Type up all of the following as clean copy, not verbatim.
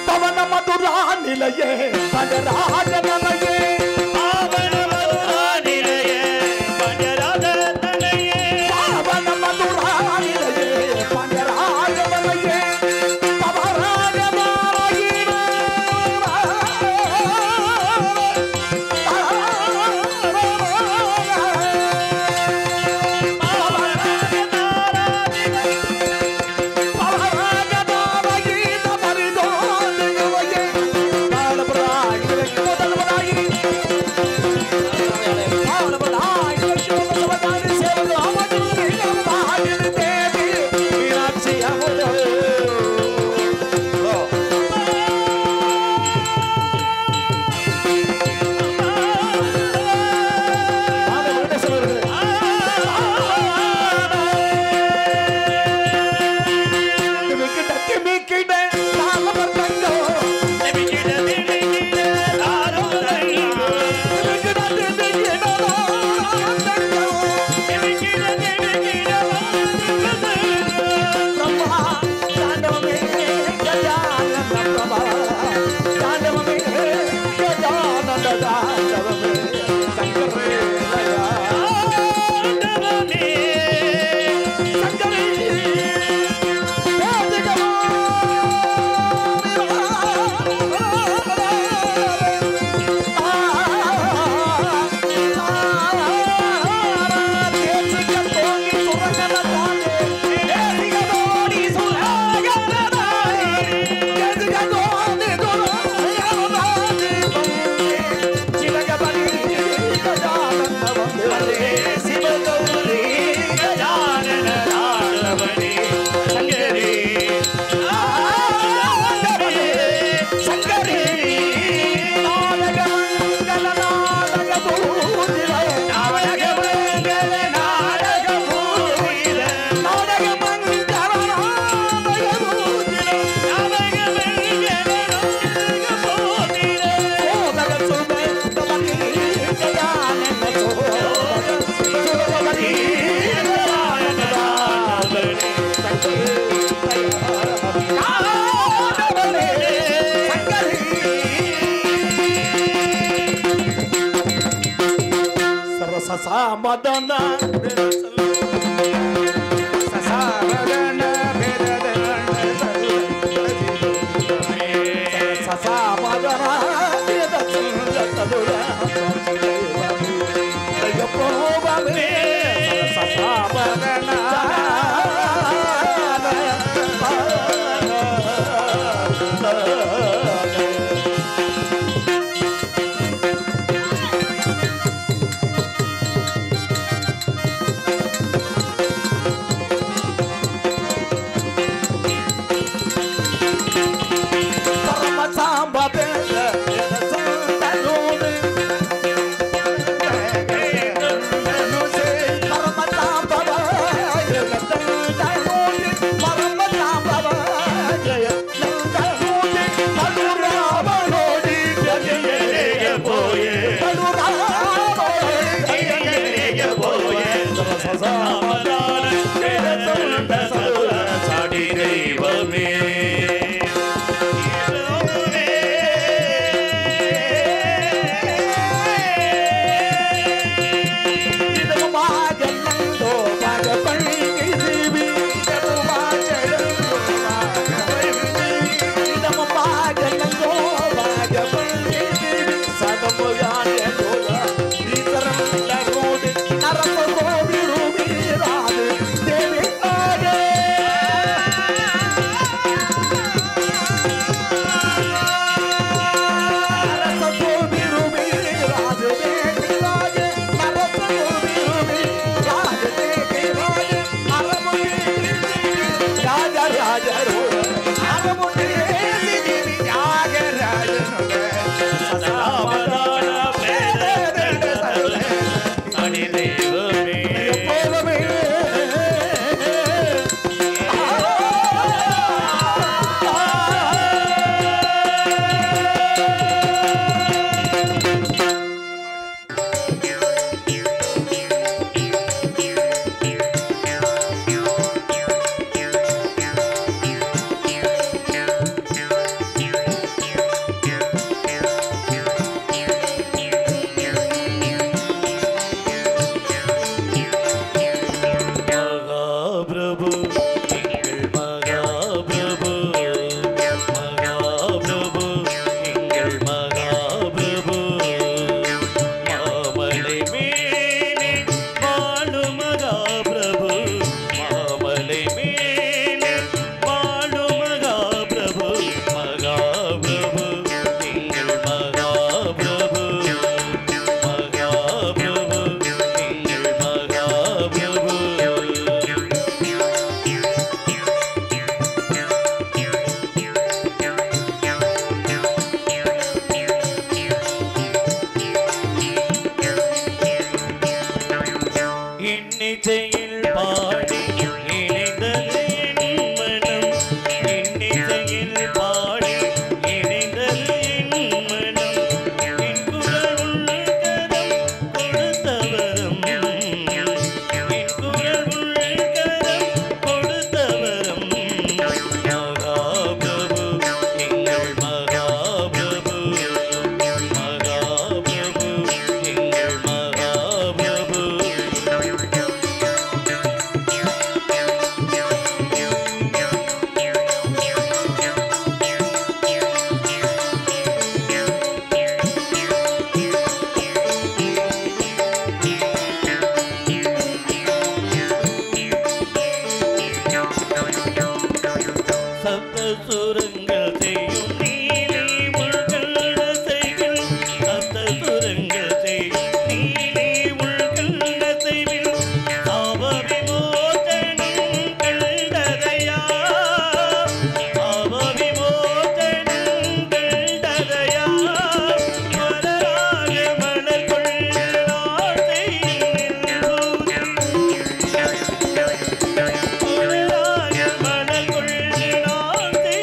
पवन मधुरा निलये पंजराज नलये पावन मधुरा निलये पंजराज तनये पावन मधुरा निलये पंजराज नलये पवराज माई मदन மகாபிரபு எங்கள் மகாபிரபு மகாபிரபு எங்கள் மகாபிரபு மாமலை மேலே வாழும் மகாபிரபு மாமலை மேலே வாழும் மகாபிரபு மகாபிரபு எங்கள் மகாபிரபு மகாபிரபு எங்கள் மகாபிரபு இன்னிசையில் பாடி இணைந்தது என் மனம் இன்னிசையில் பாடி இணைந்தது என் மனம் என் குரல் உள்கரம் கொடுத்தவரும் என் குரல் உள்கரம் கொடுத்தவரும் மகாபிரபு எங்கள் மகாபிரபு மகாபிரபு எங்கள் மகாபிரபு சப்த சுரங்கள் செய்யும் நீலி முள்கள் அசைவில் சப்த சுரங்கள் செய்யும் நீலி முள்கள் அசைவில் சாப விமோசனம் கண்டதையா சாப விமோசனம் கண்டதையா மலராக மலர் கொள்ள ஆசை மலராக மலர் கொள்ள ஆசை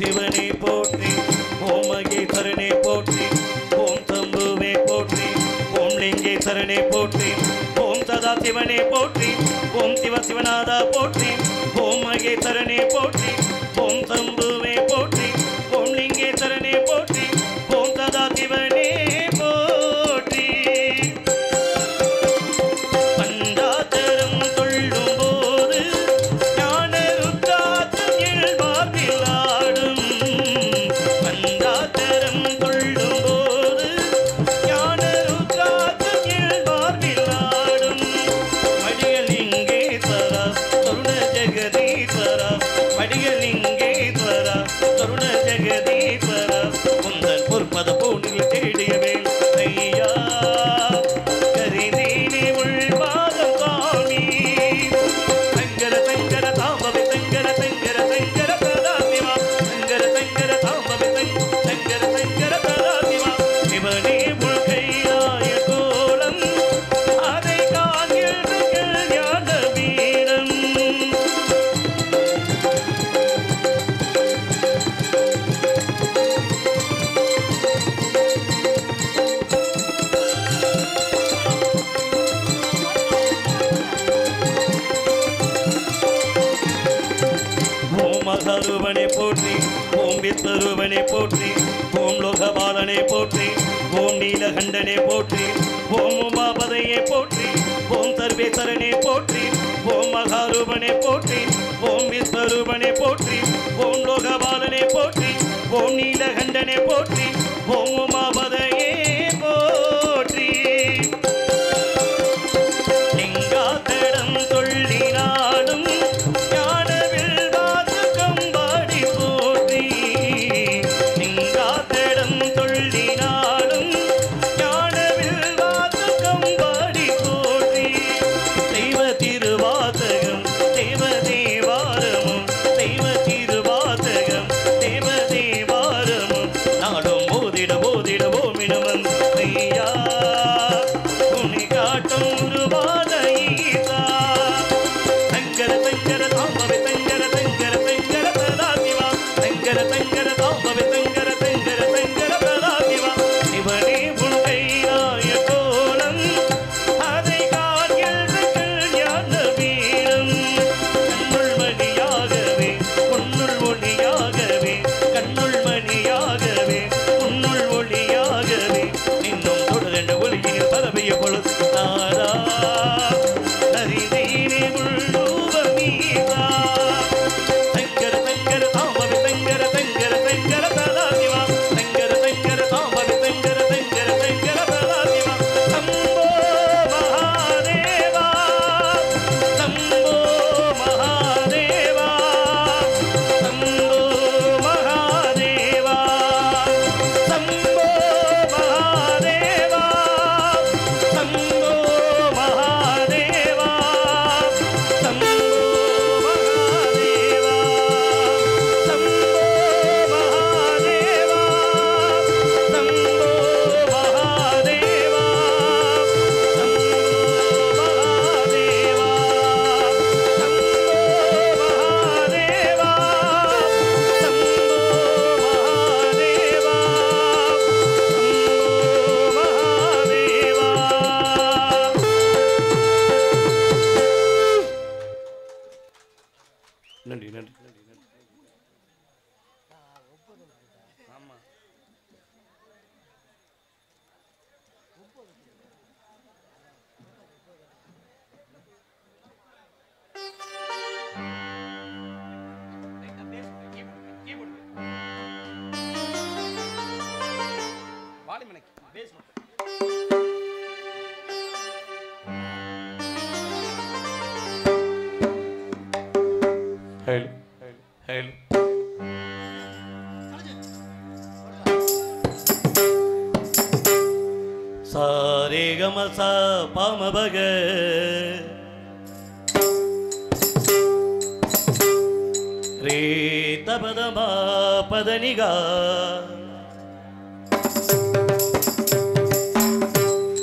சிவனே போற்றி ஓம் மகேஸ்வரனே போற்றி ஓம் சம்புவே போற்றி ஓம் லிங்கேஸ்வரனே போற்றி ஓம் சதா சிவனே போற்றி ஓம் சிவசிவநாதா போற்றி ஓம் மகேஸ்வரனே போற்றி ஓம் சம்புவே போற்றி ஓம் லிங்கேஸ்வரனே போற்றி ஓம் சதா சிவனே போற்றி பண்டாதரம் கொள்ளும் போது ஞான ருத்ராட்சம் எழுவார்பில் ஆடும் பண்டாதரம் கொள்ளும் போது ஞான ருத்ராட்சம் எழுவார்பில் ஆடும் மடியலிங்கேஸ்வரா தருண ஜெகதீஸ்வரா மடியலிங்கேஸ்வரா தருண ஜெகதீஸ்வரா உந்தன் பொற்பத போனில் தேடியவே ஐயா கரிதீனி உள்வாதம் காமி சங்கர சங்கர தாம்பவி சங்கர சங்கர சங்கர சதாசிவா சங்கர சங்கர தாம்பவி சங்கர சங்கர சதாசிவா சிவனே உள் கைலாய கோலம் அதை காண்கின்ற ஞான வீரம் ஓம் மகாரூபனே போற்றி ஓம் விஸ்வரூபனே போற்றி ஓம் லோகபாலனே போற்றி ஓம் நீலகண்டனே போற்றி ஓம் உமாபதையே போற்றி ஓம் சர்வேஸ்வரனே போற்றி ஓம் மகாரூபனே போற்றி ஓம் விஸ்வரூபனே போற்றி ஓம் லோகபாலனே போற்றி ஓம் நீலகண்டனே போற்றி ஓம் உமாபதையே போற்றி லிங்காத்தடம் தொள்ளினாடும் ஞானவில் வாது கம்பாடி போற்றி லிங்காத்தடம் தொள்ளினாடும் ஞானவில் வாது கம்பாடி போற்றி தெய்வ திருவாசகம் தேவ தேவாரமும் தெய்வ திருவாசகம் தேவ தேவாரமும் நாடும் போதிட போதிட ஓமினவன் ஐயா உன்னை காட்டும் உருவான ஈசா சங்கர சங்கர தாம்பவி சங்கர சங்கர சங்கர சதாசிவா சங்கர சங்கர தாம்பவி சங்கர சங்கர சங்கர சதாசிவா சிவனே உன் கைலாய கோலம் அதை காண்கின்ற ஞான வீரம் கண்ணுள் மணியாகவே உன்னுள் ஒளியாகவே கண்ணுள் மணியாகவே உன்னுள் ஒளியாகவே இன்னும் தொடர்ந்த ஒளியினில் பரவிய பொழுது நாரா ஹரிதீனி உள்ரூபமீசா சங்கர சங்கர தாம்பவி சங்கர சங்கர சங்கர சதாசிவா சங்கர சங்கர தாம்பவி சங்கர சங்கர சங்கர சதாசிவா சம்போ மகாதேவா சம்போ மகாதேவா சம்போ மகாதேவா சம்போ மகாதேவா சம்போ மகாதேவா சம்போ மகாதேவா சம்போ மகாதேவா சம்போ மகாதேவா நன்றி நன்றி ஆமா ஹலோ ஹலோ சாரே கமசா பாமபக ரே தபதமா பதனிகா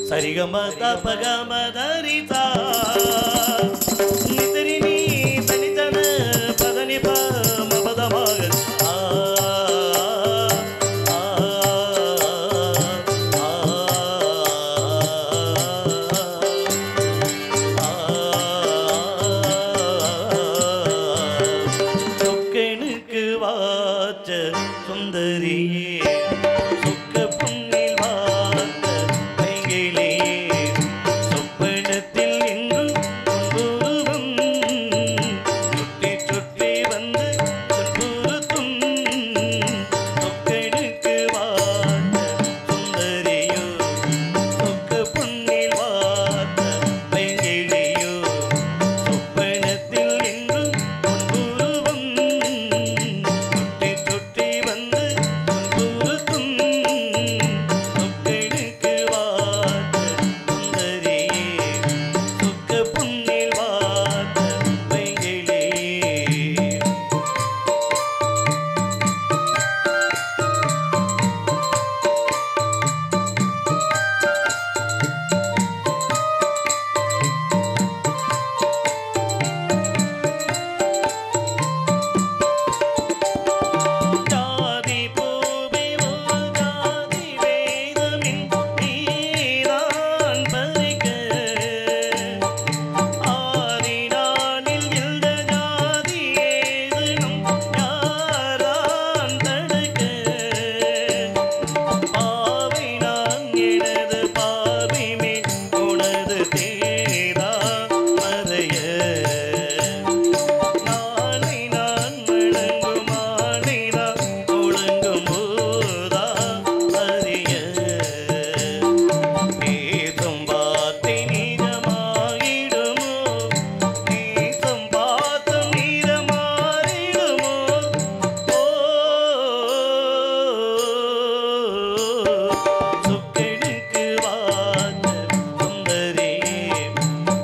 சரிகம தபகம தரிதா நிதரினி தனிதன பதனிப மபதமாக சுந்தரியே சொக்க புண்ணில் வாழ்ந்த கைகளே சொப்பனத்தில் எங்கும் உருவம் சுற்றி சுற்றி வந்து சொற்புறுத்தும் சொக்கனுக்கு வாழ்ந்த சுந்தரியோ சொக்க புண்ணில் வாழ்ந்த கைகளேயோ சொப்பனத்தில் எங்கும் உருவம் சுற்றி சுற்றி வந்து சொற்புறுத்தும் சொக்கனுக்கு வாழ்ந்த சுந்தரியே சொக்க புண்ணில் வாழ்ந்த கைகளே ஜாதி பூவே ஒரு ஜாதி வேதமின் நீதான் பறிக்க ஆறினானில் இந்த ஜாதி ஏதனும் யாரான் தடுக்க பாவை நான் எனது பாவை மேல் உனது தேரா மறைய நாளை நான் வணங்கும் ஆணை நான் ஒழுங்கும் போதா அறிய பேசும் வார்த்தை நீரமாயிடுமோ பேசும் பாத்தம் நீரமாறிடுமோ சொக்கனுக்கு வாழ்ந்த சுந்தரியே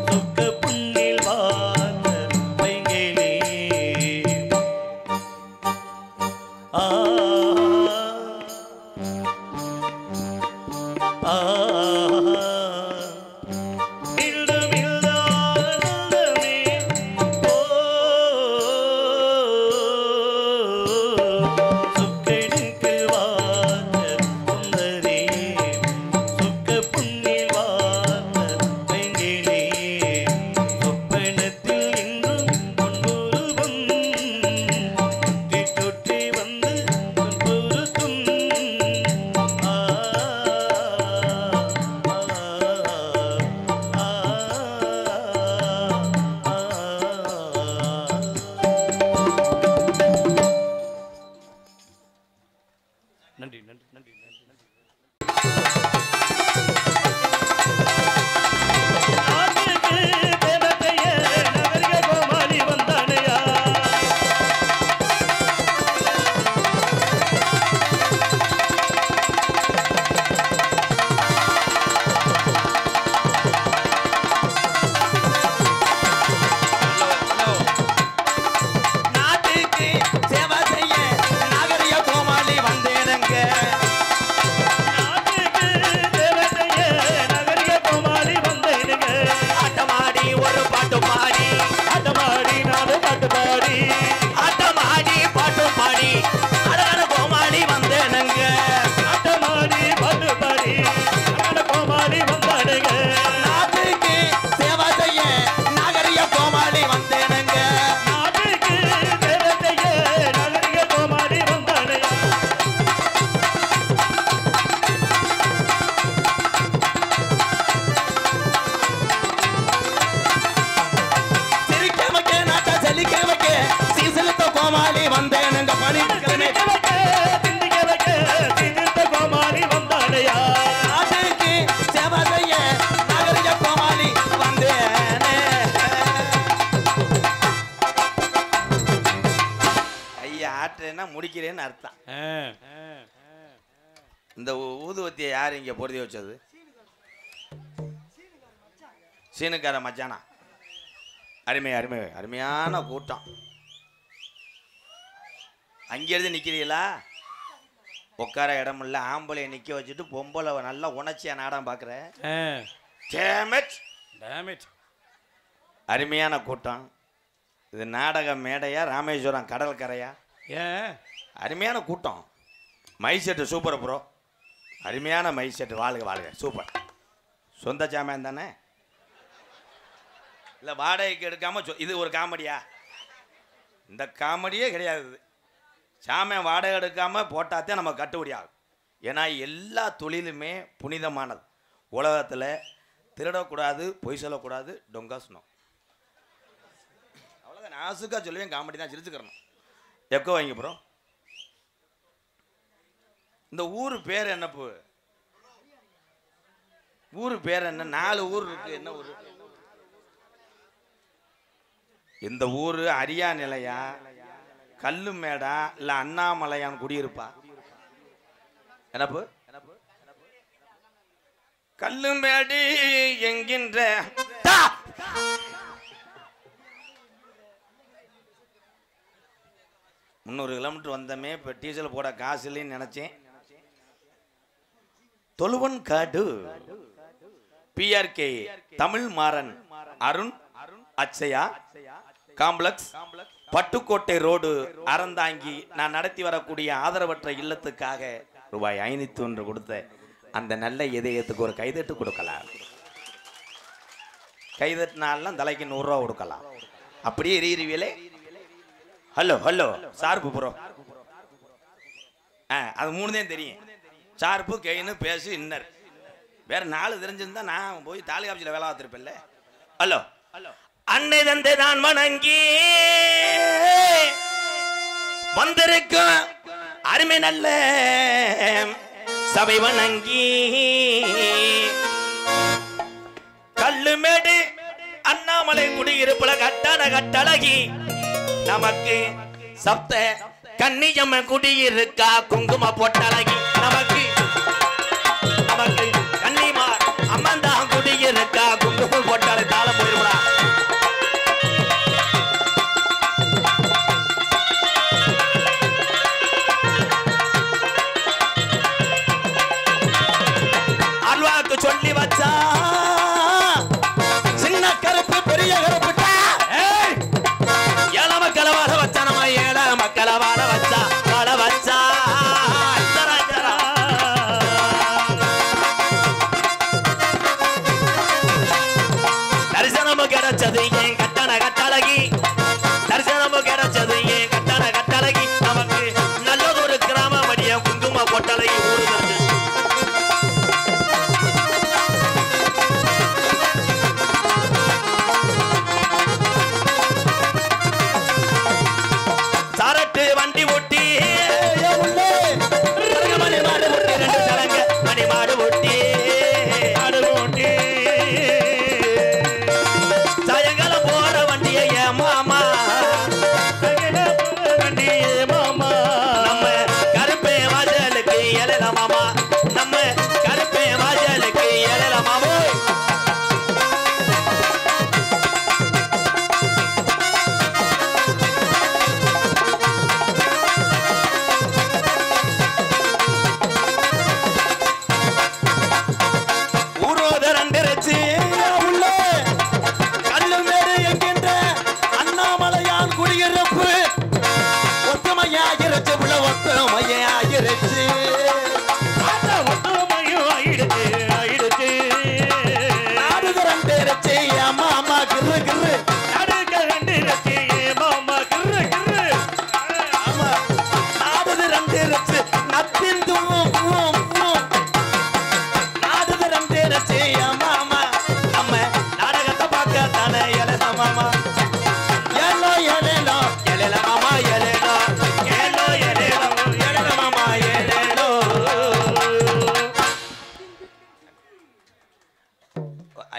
சொக்க புண்ணில் வாழ்ந்த பைங்கிலே ஆ ஆ இல்லமில்லாதமே ஓ சொக்கனுக்கு வாழ்ந்த சுந்தரியே சொக்க புண்ணில் வாழ்ந்த பைங்கிலே சொப்பனத்தில் எங்கும் பொன்னுருவம் சுற்றி சுற்றி வந்து பொறுத்தும் ஆ நன்றி நன்றி நன்றி நன்றி நன்றி நாட்டுக்கு தேவதைய நகரிக கோமாளி வந்தானையா நாட்டுக்கு சேவை செய்ய நாகரிக கோமாளி வந்தேனுங்க. நாட்டுக்கு தேவதைய நகரிக கோமாளி வந்தேனுங்க ஆட்டமாடி ஒரு பாட்டு பாடி ஆட்டமாடி நாடு பாட்டு பாடி ஆட்டமாடி பாட்டு பாடி அழகான கோமாளி வந்தேனுங்க. ஆட்டமாடி பாட்டு பாடி அண்ணன கோமாளி வந்தானுங்க நாட்டுக்கு சேவை செய்ய நாகரிக கோமாளி வந்தேனுங்க. நாட்டுக்கு தேவதைய நகரிக கோமாளி வந்தானையா சிரிக்க வைக்க நாட்டை செழிக்க வைக்க சீசனத்த கோமாளி வந்தேனுங்க. பணிக்கிழமை திண்டிக்க வைக்க சீர்திருத்த கோமாளி வந்தானையா நாட்டுக்கு சேவை செய்ய நாகரிக கோமாளி வந்தேனே. ஐயா ஆட்டுறேன்னா முடிக்கிறேன்னு அர்த்தம். இந்த ஊதுவத்தியை யார் இங்கே பொருத்தி வச்சது? சீனுக்கார மச்சானா. அருமையான கூட்டம். அங்கேருந்து நிற்கிறீங்களா? உட்கார இடம் இல்லை. ஆம்பளை நிற்க வச்சுட்டு பொம்பளை நல்லா உணர்ச்சியா நாடகம் பார்க்குறேன். அருமையான கூட்டம். இது நாடக மேடையா ராமேஸ்வரம் கடற்கரையா? அருமையான கூட்டம். மைசெட்டு சூப்பர் ப்ரோ. அருமையான மைசெட்டு. வாழ்க சூப்பர். சொந்த சாமான் தானே? இல்லை வாடகைக்கு எடுக்காமல் இது ஒரு காமெடியா? இந்த காமெடியே கிடையாது. சாமை வாடகை எடுக்காமல் போட்டாத்தே நம்ம கட்டுப்படி ஆகும். ஏன்னா எல்லா தொழிலுமே புனிதமானது. உலகத்தில் திருடக்கூடாது, பொய் சொல்லக்கூடாது, டொங்காசணும். அவ்வளோதான். நாசுக்காக சொல்லுவேன், காமெடி தான், சிரிச்சுக்கிறணும். எக்கோ வாங்கி ப்ரோ. இந்த ஊர் பேர் என்ன? ஊர் பேர் என்ன? 4 ஊர் இருக்கு. என்ன ஊர்? இந்த ஊர் அரியா நிலையா, கல்லு மேடா, இல்ல அண்ணாமலையான் குடியிருப்பா? என்னப்பு? கல்லுமேடு என்கின்ற 300 கிலோமீட்டர் வந்தமே. இப்போ டீசல் போட காசு இல்லைன்னு நினைச்சேன். தொழுவன் காடு PRK Tamil Maran Arun Achaya complex Pattukkottai road Aranthangi நான் நடத்தி வரக்கூடிய ஆதரவற்ற இல்லத்துக்காக ரூபாய் 501 கொடுத்த அந்த நல்ல இதயத்துக்கு ஒரு கைதட்டு கொடுக்கலாம். கைதட்டினாலாம் தலைக்கு 100 ரூபா கொடுக்கலாம். அப்படியே எரியுறிவியலே. ஹலோ ஹலோ சார்பு ப்ரோ. அது 3 தான் தெரியும். சார்பு கெயின்னு பேசு இன்னர். வேற 4 தெரிஞ்சிருந்தா நான் போய் தாலுகா ஆஃபீஸில் வேலை பார்த்துருப்பேன்ல. ஹலோ அன்னை தந்தை தான் வணங்கி வந்திருக்கும் அருமை நல்ல சபை வணங்கி கல்லுமேடு அண்ணாமலை குடியிருப்புல கட்டழகி நமக்கு சப்த கன்னியம்ம குடியிருக்கா குங்கும பொட்டழகி நமக்கு கன்னிமா அம்மந்தா குடியிருக்கா குங்கும பொட்டழகி. தாளம் போயிருவா. அல்வாக்கு சொல்லி வச்சா சின்ன கருப்பு பெரிய கருப்புட்டா ஏழ மக்களை வாழ வச்சா. நம்ம ஏழ மக்களை வாழ வச்சா தரிசனமும் கிடைச்சது ஏன் கட்டழகி. தரிசனமும் கிடைச்சது ஏன் கட்டழகி. நமக்கு நல்லதொரு கிராம மடிய குங்கும பொட்டழகி ஊருகிறது. சாரட்டு வண்டி ஓட்டி மணி மாடு ஓட்டி 2 சலங்க மணி மாடு ஓட்டி சாயங்காலம் போற வண்டியை மாமா நம்ம கருப்பே வாஜலுக்கு எழல மாமா. நம்ம கருப்பே வாஜலுக்கு எழல மாமோ. ஊரோத 2 ரச்சு உள்ள கல்லுமேடு என்கின்ற அண்ணாமலையான் குடியிருப்பு ஒத்தமையாகிருச்சு உள்ள ஒத்தமையாகிருச்சு. நாடு 2 ரச்சு அம்மா அம்மா கிரு கிரு. ஆமா நாடு 2 ரச்சு நத்தின் நாடு 2 ரச்சு அம்மா அம்மா. நம்ம நாடகத்தை பார்க்க தானே எழல மாமா. ஏலோ எழலோ எழல மாமா எழலோ ஏலோ எழலோ எழல மாமா எழலோ.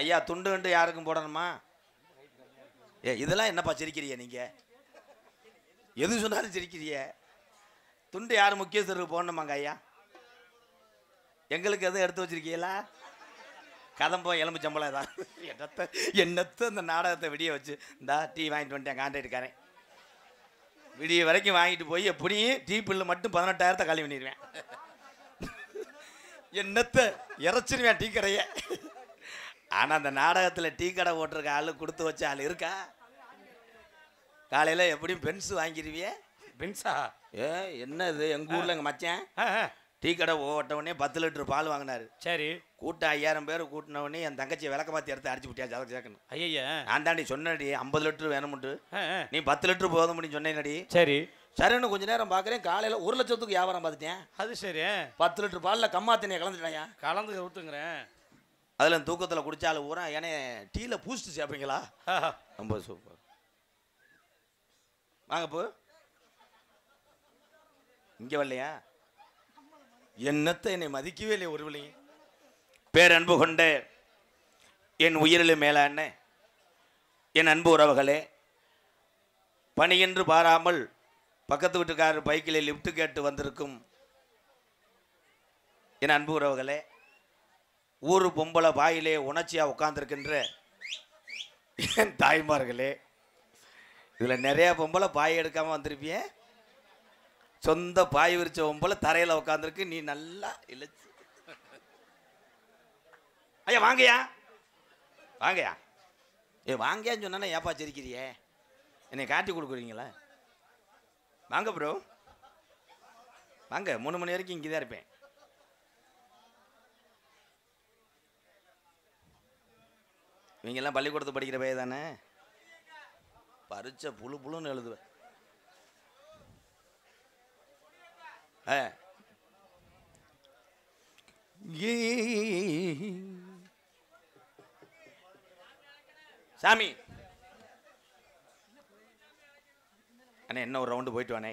ஐயா துண்டு கண்டு யாருக்கும் போடணுமா? இதெல்லாம் என்னப்பா சிரிக்கிறிய நீங்க? எது சொன்னாலும் சிரிக்கிறிய. துண்டு யார் முக்கியஸ்தருக்கு போடணுமாங்க ஐயா? எங்களுக்கு எதுவும் எடுத்து வச்சிருக்கீங்களா? கதம்போ எலும்பு சம்பளம் ஏதாவது என்னத்தை அந்த நாடகத்தை விடிய வச்சு இந்தா டீ வாங்கிட்டு வந்துட்டேன் கான்ட்ராக்டுக்காரன். விடிய வரைக்கும் வாங்கிட்டு போய் எப்படியும் டீ பில்லு மட்டும் 18,000 காலி பண்ணிடுவேன். என்னத்தை இறச்சிருவேன் டீ கடையை. ஆனால் அந்த நாடகத்தில் டீ கடை ஓட்டுருக்க ஆள் கொடுத்து வச்ச ஆள் இருக்கா? காலையில் எப்படியும் பென்ஸ் வாங்கிடுவியே. பென்ஸா? என்ன இது எங்கள் ஊரில் எங்கள் மச்சான் டீ கடை ஓட்டவுடனே 10 லிட்டர் பால் வாங்கினாரு. சரி கூட்டம் 5000 பேர் கூட்டினவுடனே என் தங்கச்சி விளக்க மாற்றி எடுத்து அடிச்சு விட்டியா அதை சேர்க்கணும். ஐயா நான் தாண்டி சொன்னடி 50 லிட்டர் வேணும்ட்டு. நீ 10 லிட்டர் போதும் முடியும் சொன்னேன்டி. சரி சரின்னு கொஞ்ச நேரம் பார்க்குறேன், காலையில் 1 லட்சத்துக்கு வியாபாரம் பார்த்துட்டேன். அது சரி. 10 லிட்டர் பாலில் கம்மா தண்ணியை கலந்துட்டேன். கலந்து ஊற்றுங்கிறேன். அதில் தூக்கத்தில் குடித்தாலும் ஊரா ஏன்னா டீயில் பூஸ்ட் சேர்ப்பீங்களா? ரொம்ப சூப்பர். வாங்க போ. இங்கே வரலையா? என்னத்தை என்னை மதிக்கவே இல்லை ஒரு விலையும். பேரன்பு கொண்ட என் உயிரிலும் மேலான என் அன்பு உறவுகளே, பணியென்று பாராமல் பக்கத்து வீட்டுக்காரர் பைக்கில் லிஃப்ட் கேட்டு வந்திருக்கும் என் அன்பு உறவுகளே, ஊரு பொம்பளை பாயிலே உணர்ச்சியாக உட்கார்ந்துருக்கின்ற என் தாய்மார்களே, இதில் நிறையா பொம்பளை பாய் எடுக்காமல் வந்திருப்பிய. சொந்த பாய் விரிச்ச பொம்பளை தரையில் உட்காந்துருக்கு. நீ நல்லா இழைச்சு ஐயா வாங்கயா வாங்கயா. வாங்கயான்னு சொன்னா ஏப்பா சிரிக்கிறியே? என்னை காட்டி கொடுக்குறீங்களா? வாங்க ப்ரோ வாங்க. 3 மணி வரைக்கும் இங்கே தான் இருப்பேன். இவங்கெல்லாம் பள்ளிக்கூடத்து படிக்கிற பைய தானே. பரிச்சை புழு புழுன்னு எழுதுவேன். சாமி அண்ணே என்ன ஒரு ரவுண்டு போயிட்டு வானே.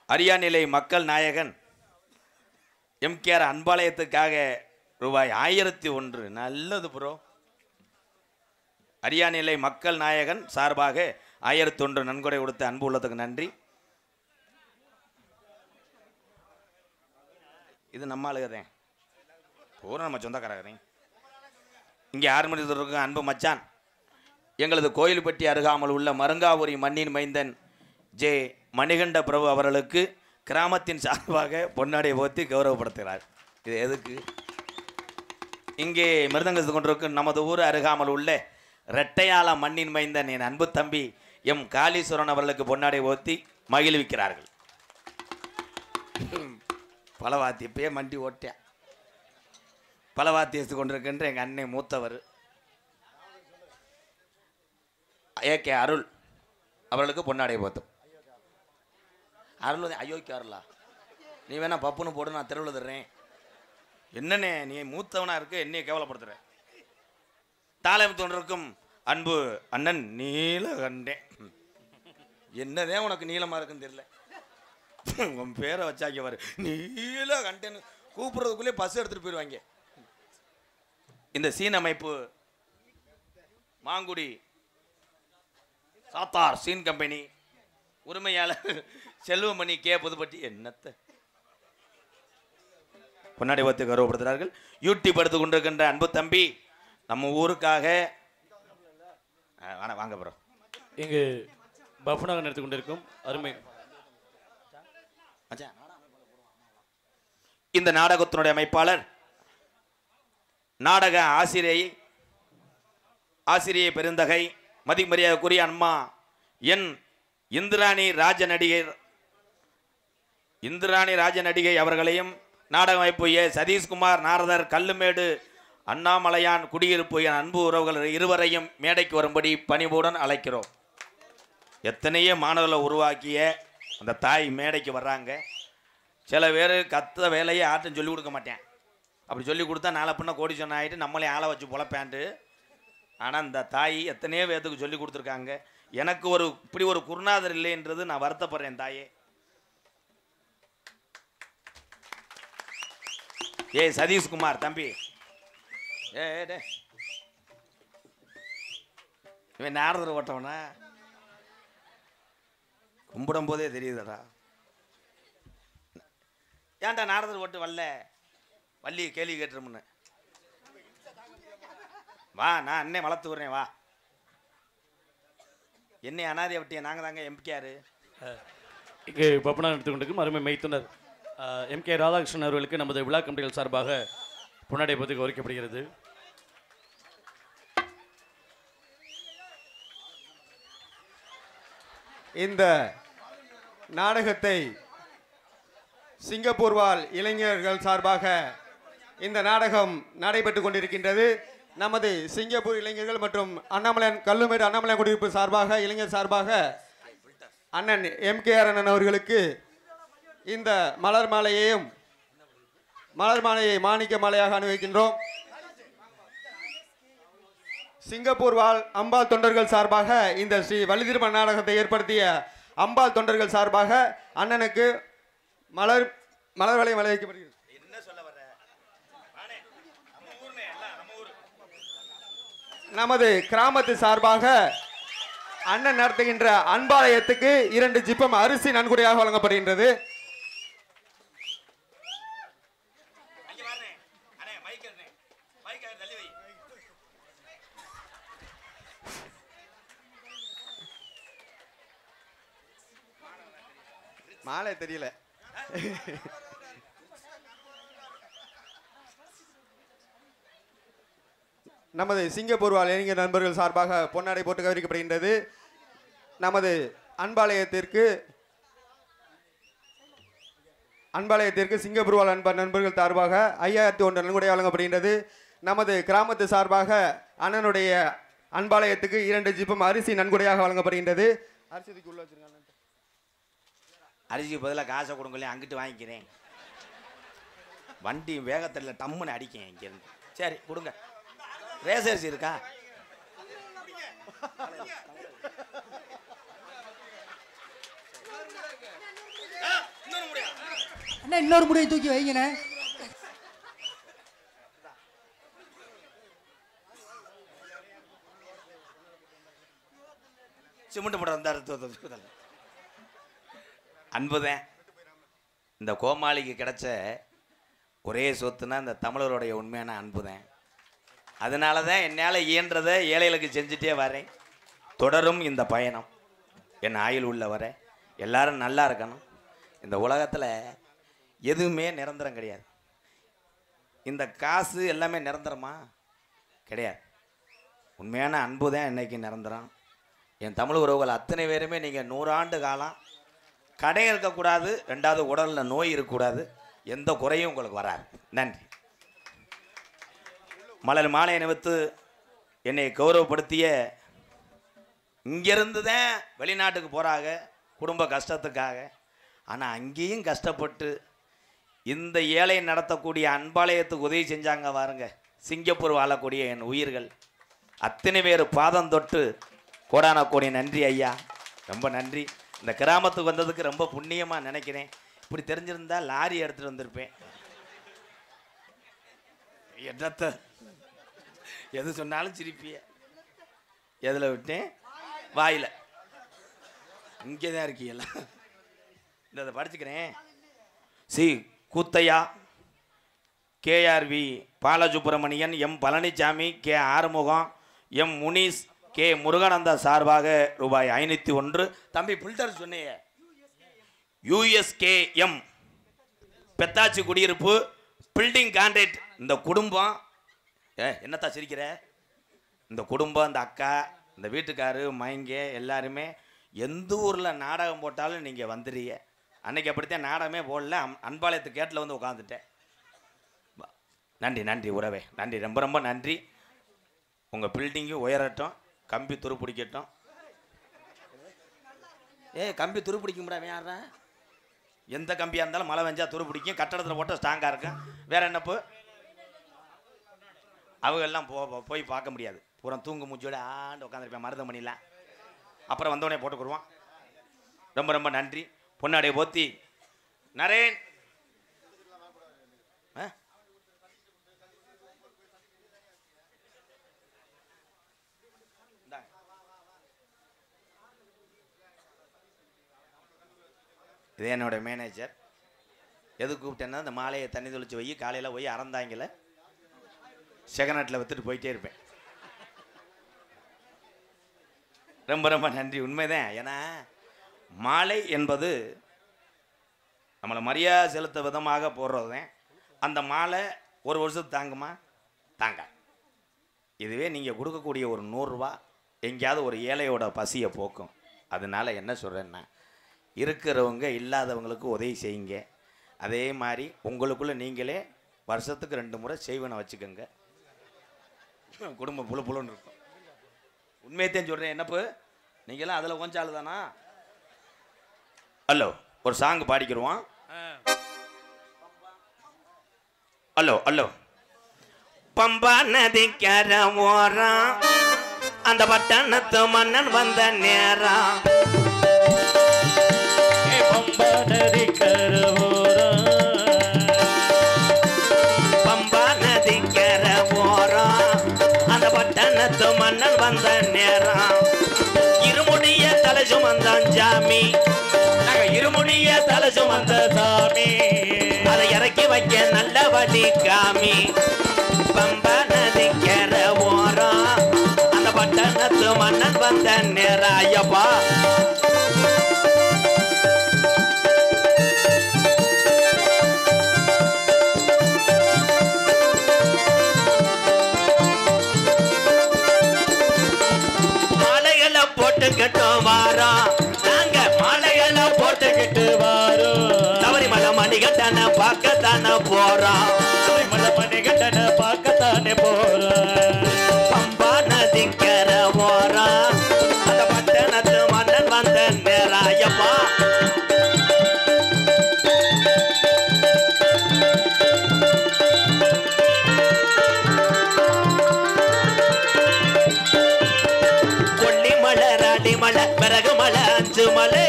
அரியாநிலை மக்கள் நாயகன் எம்கேஆர் அன்பாலயத்துக்காக ரூபாய் 1001. நல்லது ப்ரோ. அரியாநிலை மக்கள் நாயகன் சார்பாக 1001 நன்கொடை கொடுத்த அன்பு உள்ளத்துக்கு நன்றி. இது நம்ம ஆளுகிறேன், பூரா நம்ம சொந்தக்காரங்க. இங்கே ஆரம்பித்திருக்கும் அன்பு மச்சான், எங்களது கோயில்பட்டி அருகாமல் உள்ள மருங்காபுரி மண்ணின் மைந்தன் ஜே மணிகண்ட பிரபு அவர்களுக்கு கிராமத்தின் சார்பாக பொன்னாடை போத்தி கௌரவப்படுத்துகிறார். இது எதுக்கு? இங்கே மிருதங்கத்து கொண்டிருக்கும் நமது ஊர் அருகாமல் உள்ள ரெட்டையாள மண்ணின் மைந்தன் என் அன்பு தம்பி எம் காளீஸ்வரன் அவர்களுக்கு பொன்னாடை போத்தி மகிழ்விக்கிறார்கள். பலவாத்தி இப்பயே மண்டி ஓட்டேன். பலவாத்தி எடுத்து கொண்டிருக்கின்ற எங்கள் அன்னை மூத்தவர் ஏகே அருள் அவர்களுக்கு பொன்னாடை போத்தோம். அருள் ஐயோக்கு அருளா? நீ வேணா பப்புன்னு போடு, நான் தெருவில் தர்றேன். என்னண்ணே நீ மூத்தவனா இருக்க, என்னைய கேவலப்படுத்துற. தாளம் தோன்றிருக்கும் அன்பு அண்ணன் நீலகண்டேன். என்னதே உனக்கு நீளமா இருக்குன்னு தெரியல. உன் பேரை வச்சாக்க பாரு, நீலகண்டேன்னு கூப்பிடுறதுக்குள்ளே பஸ் எடுத்துட்டு போயிடுவாங்க. இந்த சீன் அமைப்பு மாங்குடி சாத்தார் சீன் கம்பெனி உரிமையாளர் செல்வமணி கே புதுப்பட்டி என்னத்தை பொன்னாடை வைத்து கௌரவப்படுத்துகிறார்கள். யூடியூப் எடுத்து கொண்டிருக்கின்ற அன்பு தம்பி நம்ம ஊருக்காக வாங்க ப்ரோ. இங்கு பஃபனாக நடத்தி கொண்டிருக்கும் அருமை இந்த நாடகத்தினுடைய அமைப்பாளர் நாடக ஆசிரியை பெருந்தகை மதிமரியாதைக்குரிய அம்மா என் இந்திராணி ராஜ நடிகை அவர்களையும் நாடக அமைப்பு ஏ சதீஷ்குமார் நாரதர் கல்லுமேடு அண்ணாமலையான் குடியிருப்பு என் அன்பு உறவுகள் இருவரையும் மேடைக்கு வரும்படி பணிவுடன் அழைக்கிறோம். எத்தனையோ மாணவர்களை உருவாக்கிய அந்த தாய் மேடைக்கு வர்றாங்க. சில பேர் கத்த வேலையை ஆட்டும் சொல்லிக் கொடுக்க மாட்டேன். அப்படி சொல்லி கொடுத்தா நாளை பின்ன கோடீஸ்வரன் ஆகிட்டு நம்மளே ஆளை வச்சு பொழப்பேன்ட்டு. ஆனால் இந்த தாய் எத்தனையோ பேத்துக்கு சொல்லி கொடுத்துருக்காங்க. எனக்கு இப்படி ஒரு குருநாதர் இல்லைன்றது நான் வருத்தப்படுறேன் தாயே. ஏய் சதீஷ்குமார் தம்பி, டே இவன் நாரதர் ஓட்டவனா கும்பிடும் போதே தெரியுதுடா. ஏன்டா நாரதர் ஓட்டு வள்ளி கேள்வி கேட்டுருமுன்னு வா, நான் அண்ணே வளர்த்து விடுறேன் வா. என்னை அனாதையை விட்டிய நாங்கள் தாங்க எம்கேஆர். இங்கே பப்பனா எடுத்து கொண்டிருக்கும் அருமை மைத்துனர் எம்கே ராதாகிருஷ்ணன் அவர்களுக்கு நமது விழா கமிட்டிகள் சார்பாக பொன்னாடை போத்தி கௌரவிக்கப்படுகிறது. இந்த நாடகத்தை சிங்கப்பூர் வாழ் இளைஞர்கள் சார்பாக இந்த நாடகம் நடைபெற்று கொண்டிருக்கின்றது. நமது சிங்கப்பூர் இளைஞர்கள் மற்றும் அண்ணாமலையான் கல்லுமேடு அண்ணாமலையான் குடியிருப்பு சார்பாக இளைஞர் சார்பாக அண்ணன் எம்கேஆர் அண்ணன் அவர்களுக்கு இந்த மலர் மாலையை மாணிக்க மாலையாக அணிவிக்கின்றோம். சிங்கப்பூர் வாழ் அம்பாள் தொண்டர்கள் சார்பாக இந்த ஸ்ரீ வள்ளிதிரும நாடகத்தை ஏற்படுத்திய அம்பாள் தொண்டர்கள் சார்பாக அண்ணனுக்கு மலர் வளையம் வளைவிக்கப்படுகிறது. நமது கிராமத்து சார்பாக அண்ணன் நடத்துகின்ற அன்பாலயத்துக்கு 2 ஜிப்பம் அரிசி நன்கொடையாக வழங்கப்படுகின்றது. மாலை தெரியல. நமது சிங்கப்பூர் வாழ் இளைஞர் நண்பர்கள் சார்பாக பொன்னாடை போட்டு கௌரவிக்கப்படுகின்றது. நமது அன்பாலயத்திற்கு சிங்கப்பூர் வாழ் நண்பர்கள் சார்பாக 5001 நன்கொடை வழங்கப்படுகின்றது. நமது கிராமத்து சார்பாக அண்ணனுடைய அன்பாலயத்துக்கு 2 ஜிப்பம் அரிசி நன்கொடையாக வழங்கப்படுகின்றது. அரிசிக்கு உள்ள வச்சிருக்காங்க. அரிசிக்கு பதிலாக காசை கொடுங்களே, அங்கிட்டு வாங்கிக்கிறேன். வண்டி வேகத்தில் டம்முன்னு அடிக்கேன் இங்கேருந்து. சரி கொடுங்க. ரேஸ் அரிசி இருக்கா? அண்ணா இன்னொரு முடியை தூக்கி வைங்கண்ணே. சிமெண்ட் போட வந்தார். அன்புதான் இந்த கோமாளிக்கு கிடைச்ச ஒரே சொத்துனா இந்த தமிழருடைய உண்மையான அன்புதான். அதனால தான் என்னால் இயன்றதை ஏழைகளுக்கு செஞ்சுட்டே வரேன். தொடரும் இந்த பயணம் என் ஆயுள் உள்ள வர. எல்லாரும் நல்லா இருக்கணும். இந்த உலகத்தில் எதுவுமே நிரந்தரம் கிடையாது. இந்த காசு எல்லாமே நிரந்தரமா கிடையாது. உண்மையான அன்பு தான் இன்னைக்கு நிரந்தரம். என் தமிழ் உறவுகள் அத்தனை பேருமே நீங்கள் 100 ஆண்டு காலம் கடை இருக்கக்கூடாது, 2வது உடலில் நோய் இருக்கக்கூடாது, எந்த குறையும் உங்களுக்கு வராது. நன்றி. மலர் மாலை அணிவித்து என்னை கௌரவப்படுத்திய இங்கேருந்து தான் வெளிநாட்டுக்கு போகிறாங்க குடும்ப கஷ்டத்துக்காக. ஆனால் அங்கேயும் கஷ்டப்பட்டு இந்த ஏழை நடத்தக்கூடிய அன்பாலயத்துக்கு உதவி செஞ்சாங்க பாருங்க. சிங்கப்பூர் வாழக்கூடிய என் உயிர்கள் அத்தனை பேர் பாதம் தொட்டு கோடான கோடி நன்றி ஐயா. ரொம்ப நன்றி. இந்த கிராமத்துக்கு வந்ததுக்கு ரொம்ப புண்ணியமாக நினைக்கிறேன். இப்படி தெரிஞ்சிருந்தா லாரி எடுத்துகிட்டு வந்திருப்பேன். என்னத்தை எது சொன்னாலும் சிரிப்பிய. எதில் விட்டேன்? வாயில். இங்கே தான் இருக்கீங்களா? இந்த படிச்சுக்கிறேன். C Koothaiya, KRV Balasubramanian, M Palaniswami, K Arumugam, M Munees, K Murugananda சார்பாக ரூபாய் 501. தம்பி பில்டர் சொன்னிய USKM பெத்தாச்சி குடியிருப்பு பில்டிங் கான்ட்ராக்ட். இந்த குடும்பம் என்னத்தான் சிரிக்கிற? இந்த குடும்பம், இந்த அக்கா, இந்த வீட்டுக்காரு, மைங்க எல்லாருமே எந்த ஊரில் நாடகம் போட்டாலும் நீங்கள் வந்துடுறீங்க. அன்னைக்கு அப்படித்தான் நாடகமே போடல, அன்பாலயத்து கேட்டில் வந்து உட்காந்துட்டேன். நன்றி நன்றி உறவே, நன்றி, ரொம்ப ரொம்ப நன்றி. உங்கள் பில்டிங்கு உயரட்டும், கம்பி துரு பிடிக்கட்டும். கம்பி துரு பிடிக்கும்டா யாரா? எந்த கம்பியாக இருந்தாலும் மழை வெஞ்சா துரு பிடிக்கும், கட்டடத்தில் போட்டால் ஸ்ட்ராங்காக இருக்கும். வேற என்னப்பு? அவங்கெல்லாம் போய் பார்க்க முடியாது. பூரா தூங்கு மூச்சோட ஆண்டு உட்காந்துருப்பேன் மருதமணிலாம். அப்புறம் வந்தோடனே போட்டுக்கிடுவான். ரொம்ப ரொம்ப நன்றி. பொன்னாடைய போத்தி நரேன். இது என்னோட மேனேஜர். எது கூப்பிட்டேன்னா இந்த மாலையை தண்ணி தெளிச்சு வை, காலையில் போய் அறந்தாங்கில் செகநாட்டில் விற்றுட்டு போயிட்டே இருப்பேன். ரொம்ப ரொம்ப நன்றி. உண்மைதான். ஏன்னா மாலை என்பது நம்மளை மரியாதை செலுத்த விதமாக போடுறது தான். அந்த மாலை ஒரு வருஷத்துக்கு தாங்குமா? தாங்க. இதுவே நீங்கள் கொடுக்கக்கூடிய ஒரு 100 ரூபா எங்கேயாவது ஒரு ஏழையோட பசியை போக்கும். அதனால என்ன சொல்கிறேன்னா, இருக்கிறவங்க இல்லாதவங்களுக்கு உதவி செய்யுங்க. அதே மாதிரி உங்களுக்குள்ளே நீங்களே வருஷத்துக்கு 2 முறை செய்வனை வச்சுக்கோங்க. குடும்பம் புழு புழுன்னு இருக்கும். உண்மையத்தையும் சொல்கிறேன். என்னப்பு நீங்களாம் அதில் கொஞ்சம் ஆள் தானா? ஹலோ ஒரு சாங் பாடிக்கிடுவோம். Hello hello. பம்பா நதிக்கர ஓரம் அந்த பட்டணத்து மன்னன் வந்த நேரம். பம்பா நதிக்கர ஓரம் பம்பா நதிக்கர ஓரம் அந்த பட்டணத்து மன்னன் வந்த நேரம். இருமுடிய தலை சுமந்தான் ஜாமி, நாங்க இருமுடிய தலை சுமந்த சாமி, அதை இறக்கி வைக்க நல்ல வழி காமி. பம்பா நதிக்கர ஓரம் அந்த பட்டணத்து மன்னன் வந்த நேரம். ஐயப்பா மாலைகளை போட்டுக்கிட்டு வாரோம், நாங்க மாலைகளை போட்டுக்கிட்டு வாரோம். சபரிமலை மணிகண்டனை பார்க்கத்தானே போறோம், சபரிமலை மணிகண்டனை பார்க்கத்தானே போறோம். பம்பா நதிக்கர ஓரம் அந்த பட்டணத்து மன்னன் வந்த நேரம். ஐயப்பா கொல்லிமலை ராணிமலை பிறகு மலை அஞ்சு மலை.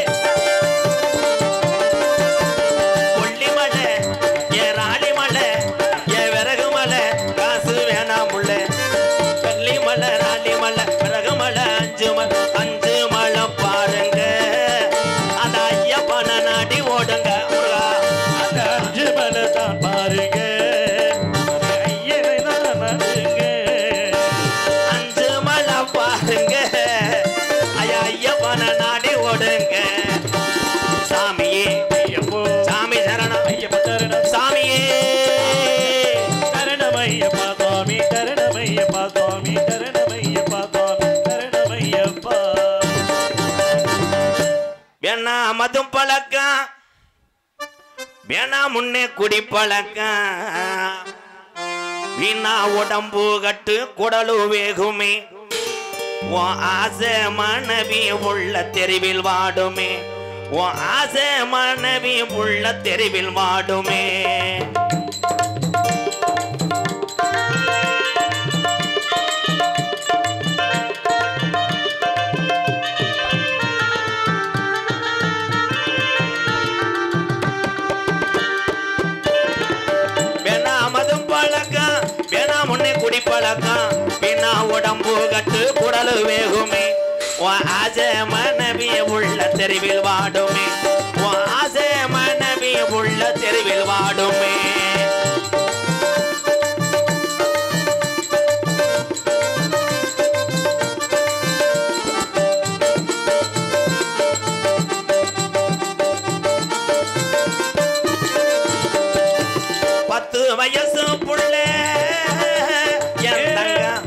கொல்லிமலை ஏ ராணிமலை ஏ விறகு மலை காசு வேணாம் முள்ள. கொல்லிமலை ராணிமலை பிறகு மலை அஞ்சு மலை. அஞ்சு மலை பாருங்க அந்த ஐயப்பன நாடி ஓடுங்க. அந்த அஞ்சு மலை தான் பாருங்க, ஐயனை தான் பாருங்க. அஞ்சு மலை பாருங்க ஐயா ஐயப்பன நாடி ஓடுங்க. சாமியே ஐயப்போ சாமி சரணம் ஐயப்ப தரணம், சாமியே தரணமையப்பா சுவாமி, தரணமையப்பா சுவாமி, தரணமையப்பா சுவாமி, தரணமையப்பா. வேணா மதும் பழக்கம் வேணா முன்னே குடி பழக்கம். வீணா உடம்பு கட்டு குடலு வேகுமே. உன் ஆசை மனைவி உள்ள தெருவில் வாடுமே. உன் ஆசை மனைவி உள்ள தெருவில் வாடுமே. வேணா மதும் பழக்கம் வேணா முன்னே குடி பழக்கம். வீணா உடம்பு கட்டு குடலு வேகுமே. உன் ஆசை மனைவி உள்ள தெருவில் வாடுமே. உன் ஆசை மனைவி உள்ள தெருவில் வாடுமே. பத்து வயசு புள்ள என் தங்கம்.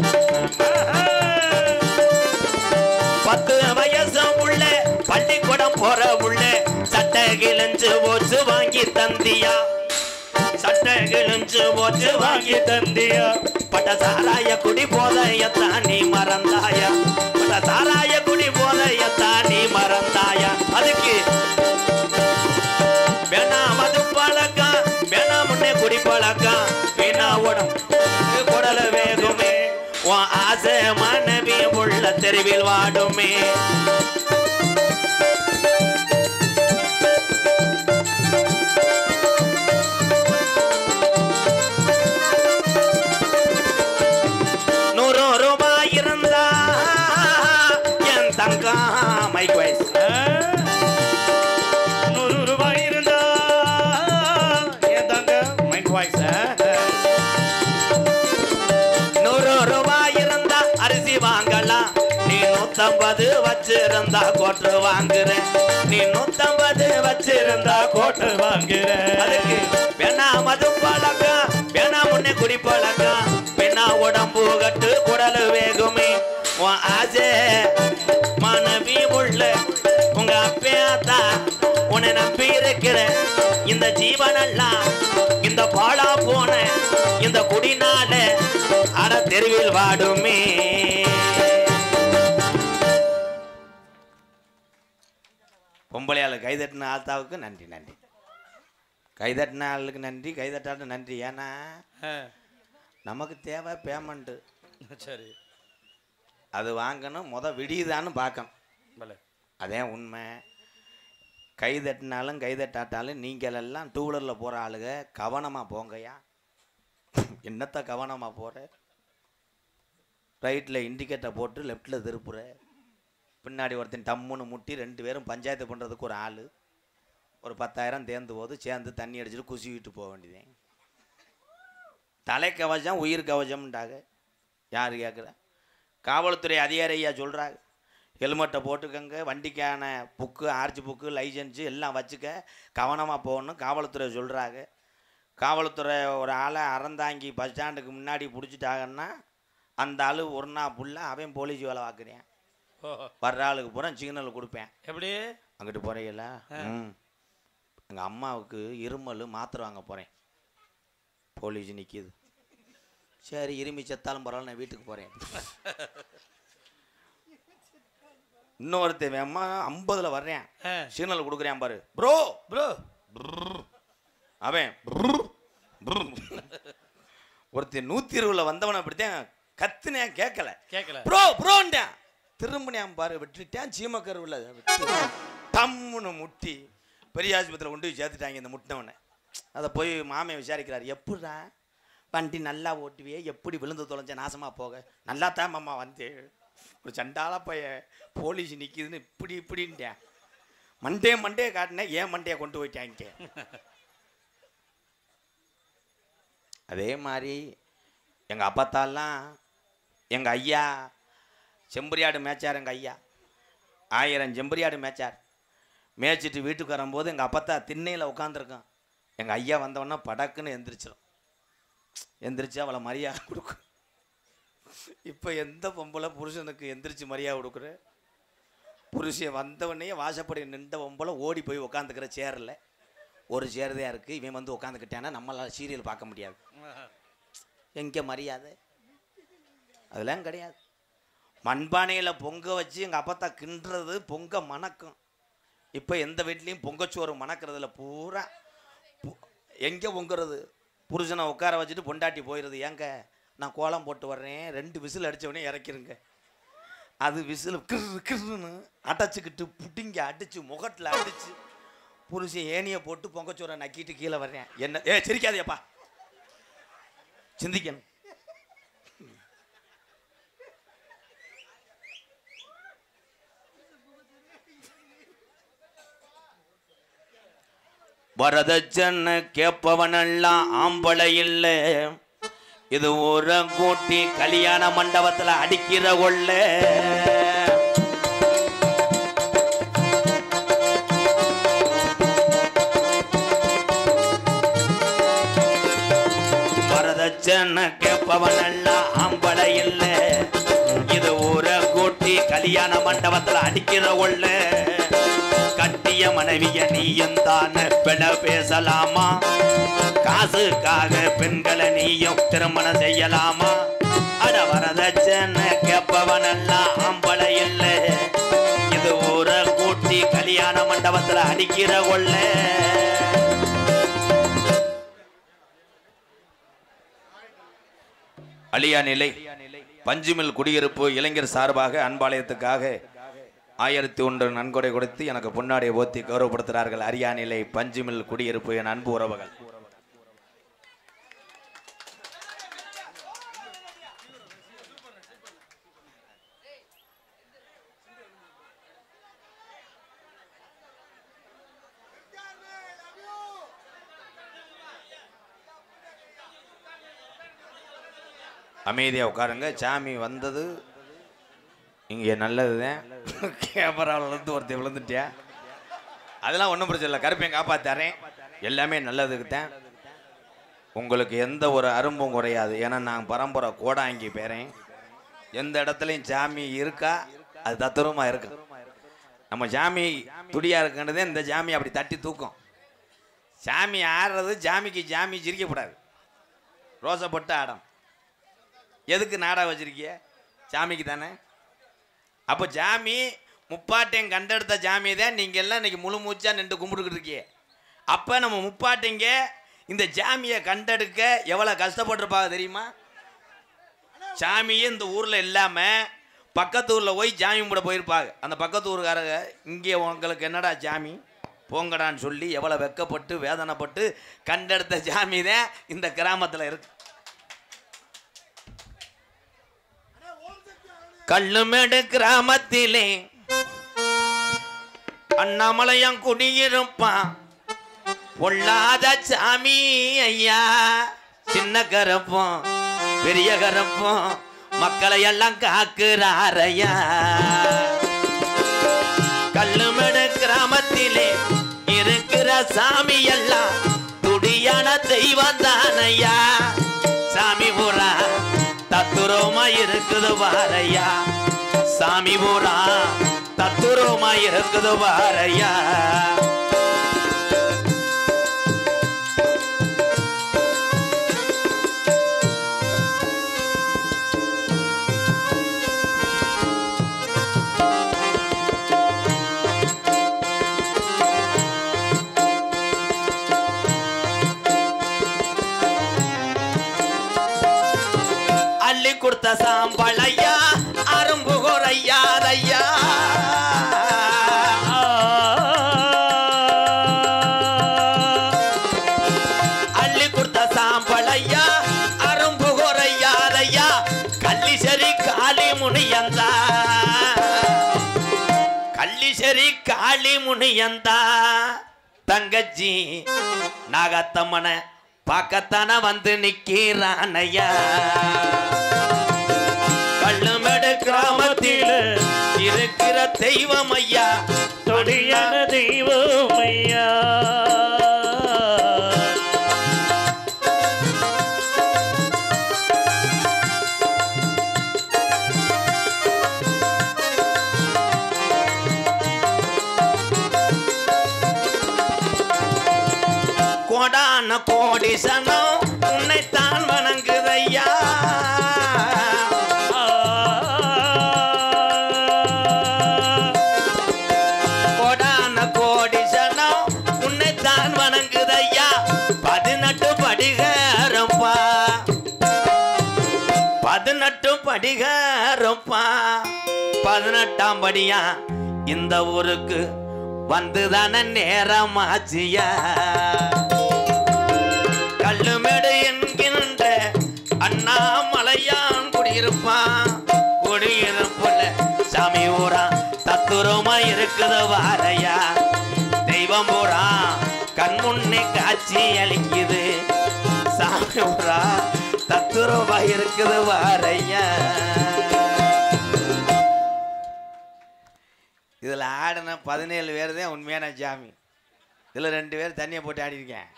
10 வயசு உள்ள பள்ளிக்கூடம் போற உள்ள சட்டை கிழிஞ்சு போச்சு வாங்கி தந்தியா. சட்டை கிழிஞ்சு போச்சு வாங்கி தந்தியா. பட்ட சாராய குடி போதையத்தான் நீ மறந்தாயா. பட்ட சாராய குடி போதையத்தான் நீ மறந்தாயா. அதுக்கு வேணா மது பழக்கம் வேணா முன்னே குடி பழக்கம். வீணா உடம்பு குடல வேகுமே. உன் ஆசை மனைவி உள்ள தெருவில் வாடுமே. ₹100 இருந்தா என் தங்கம் மைக் வைஸ். ₹100 இருந்தா என் தங்க மைக் வாய்ஸ். ₹100 இருந்தா அரிசி வாங்கலாம். நீ 150 வச்சிருந்தா கோட்டு வாங்குறேன். நீ 150 வச்சிருந்தா கோட்டு வாங்குறேன். அதுக்கு வேணா மது பழக்கம் வேணா முன்னே குடி பழக்கம். வேணா உடம்பு கட்டு குடலு வேகுமே. உன் ஆசை மனைவி உள்ள உங்க அப்பையாத்தா உன்னை நம்பி இருக்கிறேன். இந்த ஜீவனெல்லாம் இந்த பாழா போன இந்த குடினால அட தெருவில் வாடுமே. பொம்பளையாள் கைதட்டின ஆத்தாவுக்கு நன்றி நன்றி, கைதட்டின ஆளுக்கு நன்றி, கைதட்டாட்டு நன்றி. ஏன்னா நமக்கு தேவை பேமெண்ட்டு. சரி, அது வாங்கணும், விடியுதான்னு பார்க்கணும். அதே உண்மை. கை தட்டினாலும் கை தட்டாட்டாலும் நீங்கள் எல்லாம் டூ வீலரில் போகிற ஆளுங்க கவனமாக போங்கய்யா. என்னத்த கவனமாக போகிற? ரைட்டில் இண்டிகேட்டர் போட்டு லெஃப்டில் திருப்புற, பின்னாடி ஒருத்தன் டம்முன்னு முட்டி 2 பேரும் பஞ்சாயத்து பண்ணுறதுக்கு ஒரு ஆள், ஒரு 10,000 தேர்ந்து போது சேர்ந்து தண்ணி அடிச்சுட்டு குசிவிட்டு போக வேண்டியதே. தலை கவசம் உயிர் கவசம்ண்டாங்க. யார் கேட்குற? காவல்துறை அதிகாரியா சொல்கிறாங்க, ஹெல்மெட்டை போட்டுக்கங்க, வண்டிக்கான புக்கு, ஆர்ச்சி புக்கு, லைசன்ஸு எல்லாம் வச்சுக்க, கவனமாக போகணும் காவல்துறை சொல்கிறாங்க. காவல்துறை ஒரு ஆளை அறந்தாங்கி பஸ் ஸ்டாண்டுக்கு முன்னாடி பிடிச்சிட்டாங்கன்னா அந்த ஆள் ஒரு நாள் ஃபுல்லாக அவன் போலீஸ் வேலை பார்க்குறேன். வர்ற ஆளுக்கு பூரா சிக்னல் கொடுப்பேன். எப்படி அங்கிட்டு போகிறீங்களா? எங்கள் அம்மாவுக்கு இருமல் மாத்திரை வாங்க போகிறேன், போலீஸ் நிற்கிது. சரி, இருமி செத்தாலும் பரவாயில்ல, நான் வீட்டுக்கு போகிறேன். இன்னொருத்தன் அம்மா 50ல் வர்றேன், சிக்னல் கொடுக்குறேன் பாரு, ப்ரோ ப்ரோ. அவன் ஒருத்தன் 120ல் வந்தவனை அப்படித்தான் கத்துனேன், கேட்கல ப்ரோ ப்ரோன்ட்டான். திரும்பினேன் பாரு, விட்டுட்டேன். சீமக்கருவில் டம்முன்னு முட்டி பெரிய ஆஸ்பத்திரியில் கொண்டு போய் சேர்த்துட்டாங்க இந்த முட்டினவனை. அதை போய் மாமையை விசாரிக்கிறார், எப்படிடா வண்டி நல்லா ஓட்டுவியே, எப்படி விழுந்து தொலைஞ்ச நாசமாக போக? நல்லா தான் மாமா வந்து ஒரு சண்டால பைய போலீஸ் நிற்கிதுன்னு இப்படின்ட்டேன். மண்டே காட்டினேன், ஏன் மண்டையை கொண்டு போயிட்டாங்க. அதே மாதிரி எங்கள் அப்பத்தாலாம் எங்கள் ஐயா செம்பரியாடு மேய்ச்சார். எங்கள் ஐயா 1000 செம்பரியாடு மேய்ச்சார். மேய்ச்சிட்டு வீட்டுக்கு வரும்போது எங்கள் அப்பத்தா திண்ணையில் உட்காந்துருக்கான். எங்கள் ஐயா வந்தவொடனே படக்குன்னு எந்திரிச்சு அவளை மரியாதை கொடுக்கும். இப்போ எந்த பொம்பளை புருஷனுக்கு எந்திரிச்சு மரியாதை கொடுக்குற? புருஷன் வந்தவொடனே வாசப்படி நின்ற பொம்பளை ஓடி போய் உட்காந்துக்கிற சேரில் ஒரு சேர் தான் இருக்குது, இவன் வந்து உட்காந்துக்கிட்டானா நம்மளால் சீரியல் பார்க்க முடியாது. எங்கே மரியாதை? அதெல்லாம் கிடையாது. மண்பானையில் பொங்க வச்சு எங்கள் அப்பத்தா கிண்டுறது பொங்க மணக்கும். இப்போ எந்த வீட்லேயும் பொங்கச்சோறு மணக்கிறதுல பூரா எங்கே பொங்குறது? புருஷனை உட்கார வச்சுட்டு பொண்டாட்டி போயிடுது. ஏங்க நான் கோலம் போட்டு வர்றேன், 2 விசில் அடித்தவொடனே இறக்கிருங்க. அது விசில் கிருன்னு அடைச்சிக்கிட்டு புட்டிங்க அடித்து முகட்டில் அடித்து புருஷன் ஏனியை போட்டு பொங்கச்சோரை நக்கிட்டு கீழே வர்றேன். என்ன சிரிக்காதேப்பா, சிந்திக்கணும். வரதட்சணை கேட்பவனெல்லாம் ஆம்பளை இல்லை, இது ஒரு கூட்டி கல்யாண மண்டபத்தில் அடிக்கிற கொள்ள. வரதட்சணை கேட்பவனெல்லாம் ஆம்பளை இல்லை, இது ஒரு கூட்டி கல்யாண மண்டபத்தில் அடிக்கிற கொள்ள. கட்டிய மனைவிய நீயும் தானே பெண பேசலாமா? காசுக்காக பெண்களை நீயும் திருமணம் செய்யலாமா? அட வரதட்சணை கேட்பவனெல்லாம் ஆம்பளை இல்லை, இது ஊரை கூட்டி கல்யாண மண்டபத்தில் அடிக்கிற கொள்ள. அழியா நிலை பஞ்சுமில் குடியிருப்பு இளைஞர் சார்பாக அன்பாலயத்துக்காக 1001 நன்கொடை கொடுத்து எனக்கு பொன்னாடியை போத்தி கௌரவப்படுத்துகிறார்கள். அரியாநிலை பஞ்சுமில் குடியிருப்பு என் அன்பு உறவுகள். அமைதியாக உட்காருங்க. சாமி வந்தது இங்கே நல்லது தான். கேமராவிலேருந்து ஒருத்தர் விழுந்துட்டியா, அதெல்லாம் ஒன்றும் பிரச்சனை இல்லை. கருப்பையும் காப்பாற்றாரேன், எல்லாமே நல்லதுக்கு தான். உங்களுக்கு எந்த ஒரு அரும்பும் குறையாது. ஏன்னா நான் பரம்பரை கோடாங்கி பேரேன். எந்த இடத்துலையும் சாமி இருக்கா அது தத்துரமாக இருக்கு. நம்ம சாமி துடியாக இருக்குன்றதே இந்த சாமி அப்படி தட்டி தூக்கும். சாமி ஆடுறது சாமிக்கு சாமி சிரிக்கப்படாது, ரோசப்பட்டு ஆடம். எதுக்கு நாடா வச்சிருக்கிய? சாமிக்கு தானே. அப்போ சாமி முப்பாட்டையும் கண்டெடுத்த ஜாமி தான் நீங்கள் எல்லாம் இன்னைக்கு முழு மூச்சா நின்று கும்பிட்டுக்கிட்டு இருக்கீங்க. அப்போ நம்ம முப்பாட்டைங்க இந்த ஜாமியை கண்டெடுக்க எவ்வளோ கஷ்டப்பட்டிருப்பாங்க தெரியுமா? சாமியே இந்த ஊரில் இல்லாமல் பக்கத்து ஊரில் போய் ஜாமி கும்பிட போயிருப்பாங்க. அந்த பக்கத்து ஊருக்காரங்க இங்கே உங்களுக்கு என்னடா ஜாமி போங்கடான்னு சொல்லி எவ்வளோ வெக்கப்பட்டு வேதனைப்பட்டு கண்டெடுத்த ஜாமி தான் இந்த கிராமத்தில் இருக்கு. கல்லுமேடு கிராமத்திலே அண்ணாமலையான் குடியிருப்பான் பொல்லாத சாமி ஐயா. சின்ன கரப்போம் பெரிய கரப்போம் மக்களை எல்லாம் காக்குறாரையா. கல்லுமேடு கிராமத்திலே இருக்கிற சாமி எல்லாம் துடியான தெய்வம் தானையா. சாமி பூரா தத்துரோமா இருக்குது பாரையா. சாமி பூரா தத்துரோமா இருக்குது பாரையா. கொடுத்த சாம்பளையா அரும்புகோரையாதையா. அள்ளி கொடுத்த சாம்பளையா அரும்புகோரையாதையா. கள்ளிசரி காளி முனியந்தா கள்ளிசரி காளி முனியந்தா. தங்கச்சி நாகத்தம்மன பார்க்கத்தான வந்து நிக்கிறானையா. கல்லுமேடு கிராமத்தில் இருக்கிற தெய்வம் ஐயா. தொடியான தெய்வம் ஐயா. கோடான கோடி சனம் உன்னைத்தான் வணங்குதையா. கோடான கோடி சனம் உன்னைத்தான் வணங்குதையா. 18 படிகாரப்பா 18 படிகாரப்பா. 18ஆம் படியா இந்த ஊருக்கு வந்துதான நேரமாச்சியா. கல்லுமேடு என்கின்ற அண்ணாமலையான் குடியிருப்பான். குடியிருப்புல சாமி ஊரா தத்துரமா இருக்குது வாரையா. தெய்வம் பூரா கண்முன்னே காட்சி அளிக்குது. சாமி ஊரா தத்துரமா இருக்குது வாரையா. இதில் ஆடின 17 பேர் தான் உண்மையான ஜாமி. இதில் 2 பேர் தண்ணியை போட்டு ஆடிருக்கேன்.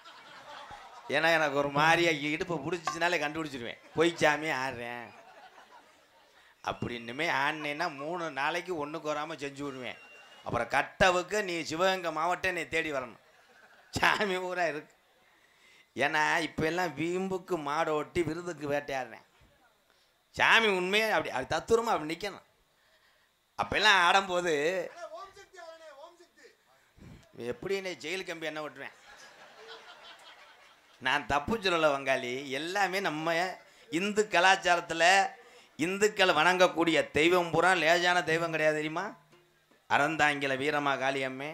ஏன்னா எனக்கு ஒரு மாதிரியா இடுப்பை பிடிச்சிச்சினாலே கண்டுபிடிச்சிருவேன் பொய் சாமி ஆடுறேன் அப்படின்னுமே. ஆடினேன்னா 3 நாளைக்கு ஒன்றுக்கு வராமல் செஞ்சு விடுவேன். அப்புறம் கட்டவுக்கு நீ சிவகங்கை மாவட்டம் நீ தேடி வரணும். சாமி ஊரா இருக்கு. ஏன்னா இப்போ எல்லாம் வீம்புக்கு மாடை ஒட்டி விருதுக்கு வேட்டையாடுறேன். சாமி உண்மையே அப்படி தத்துரமாக அப்படி நிற்கணும். அப்பெல்லாம் ஆடும்போது எப்படி என்ன ஜெயில் கம்பி என்ன விட்டுருவேன். நான் தப்பு சொல்லலை வங்காளி. எல்லாமே நம்ம இந்து கலாச்சாரத்தில் இந்துக்கள் வணங்கக்கூடிய தெய்வம் பூரா லேஜான தெய்வம் கிடையாது தெரியுமா. அறந்தாங்கில வீரமா காளியம்மே,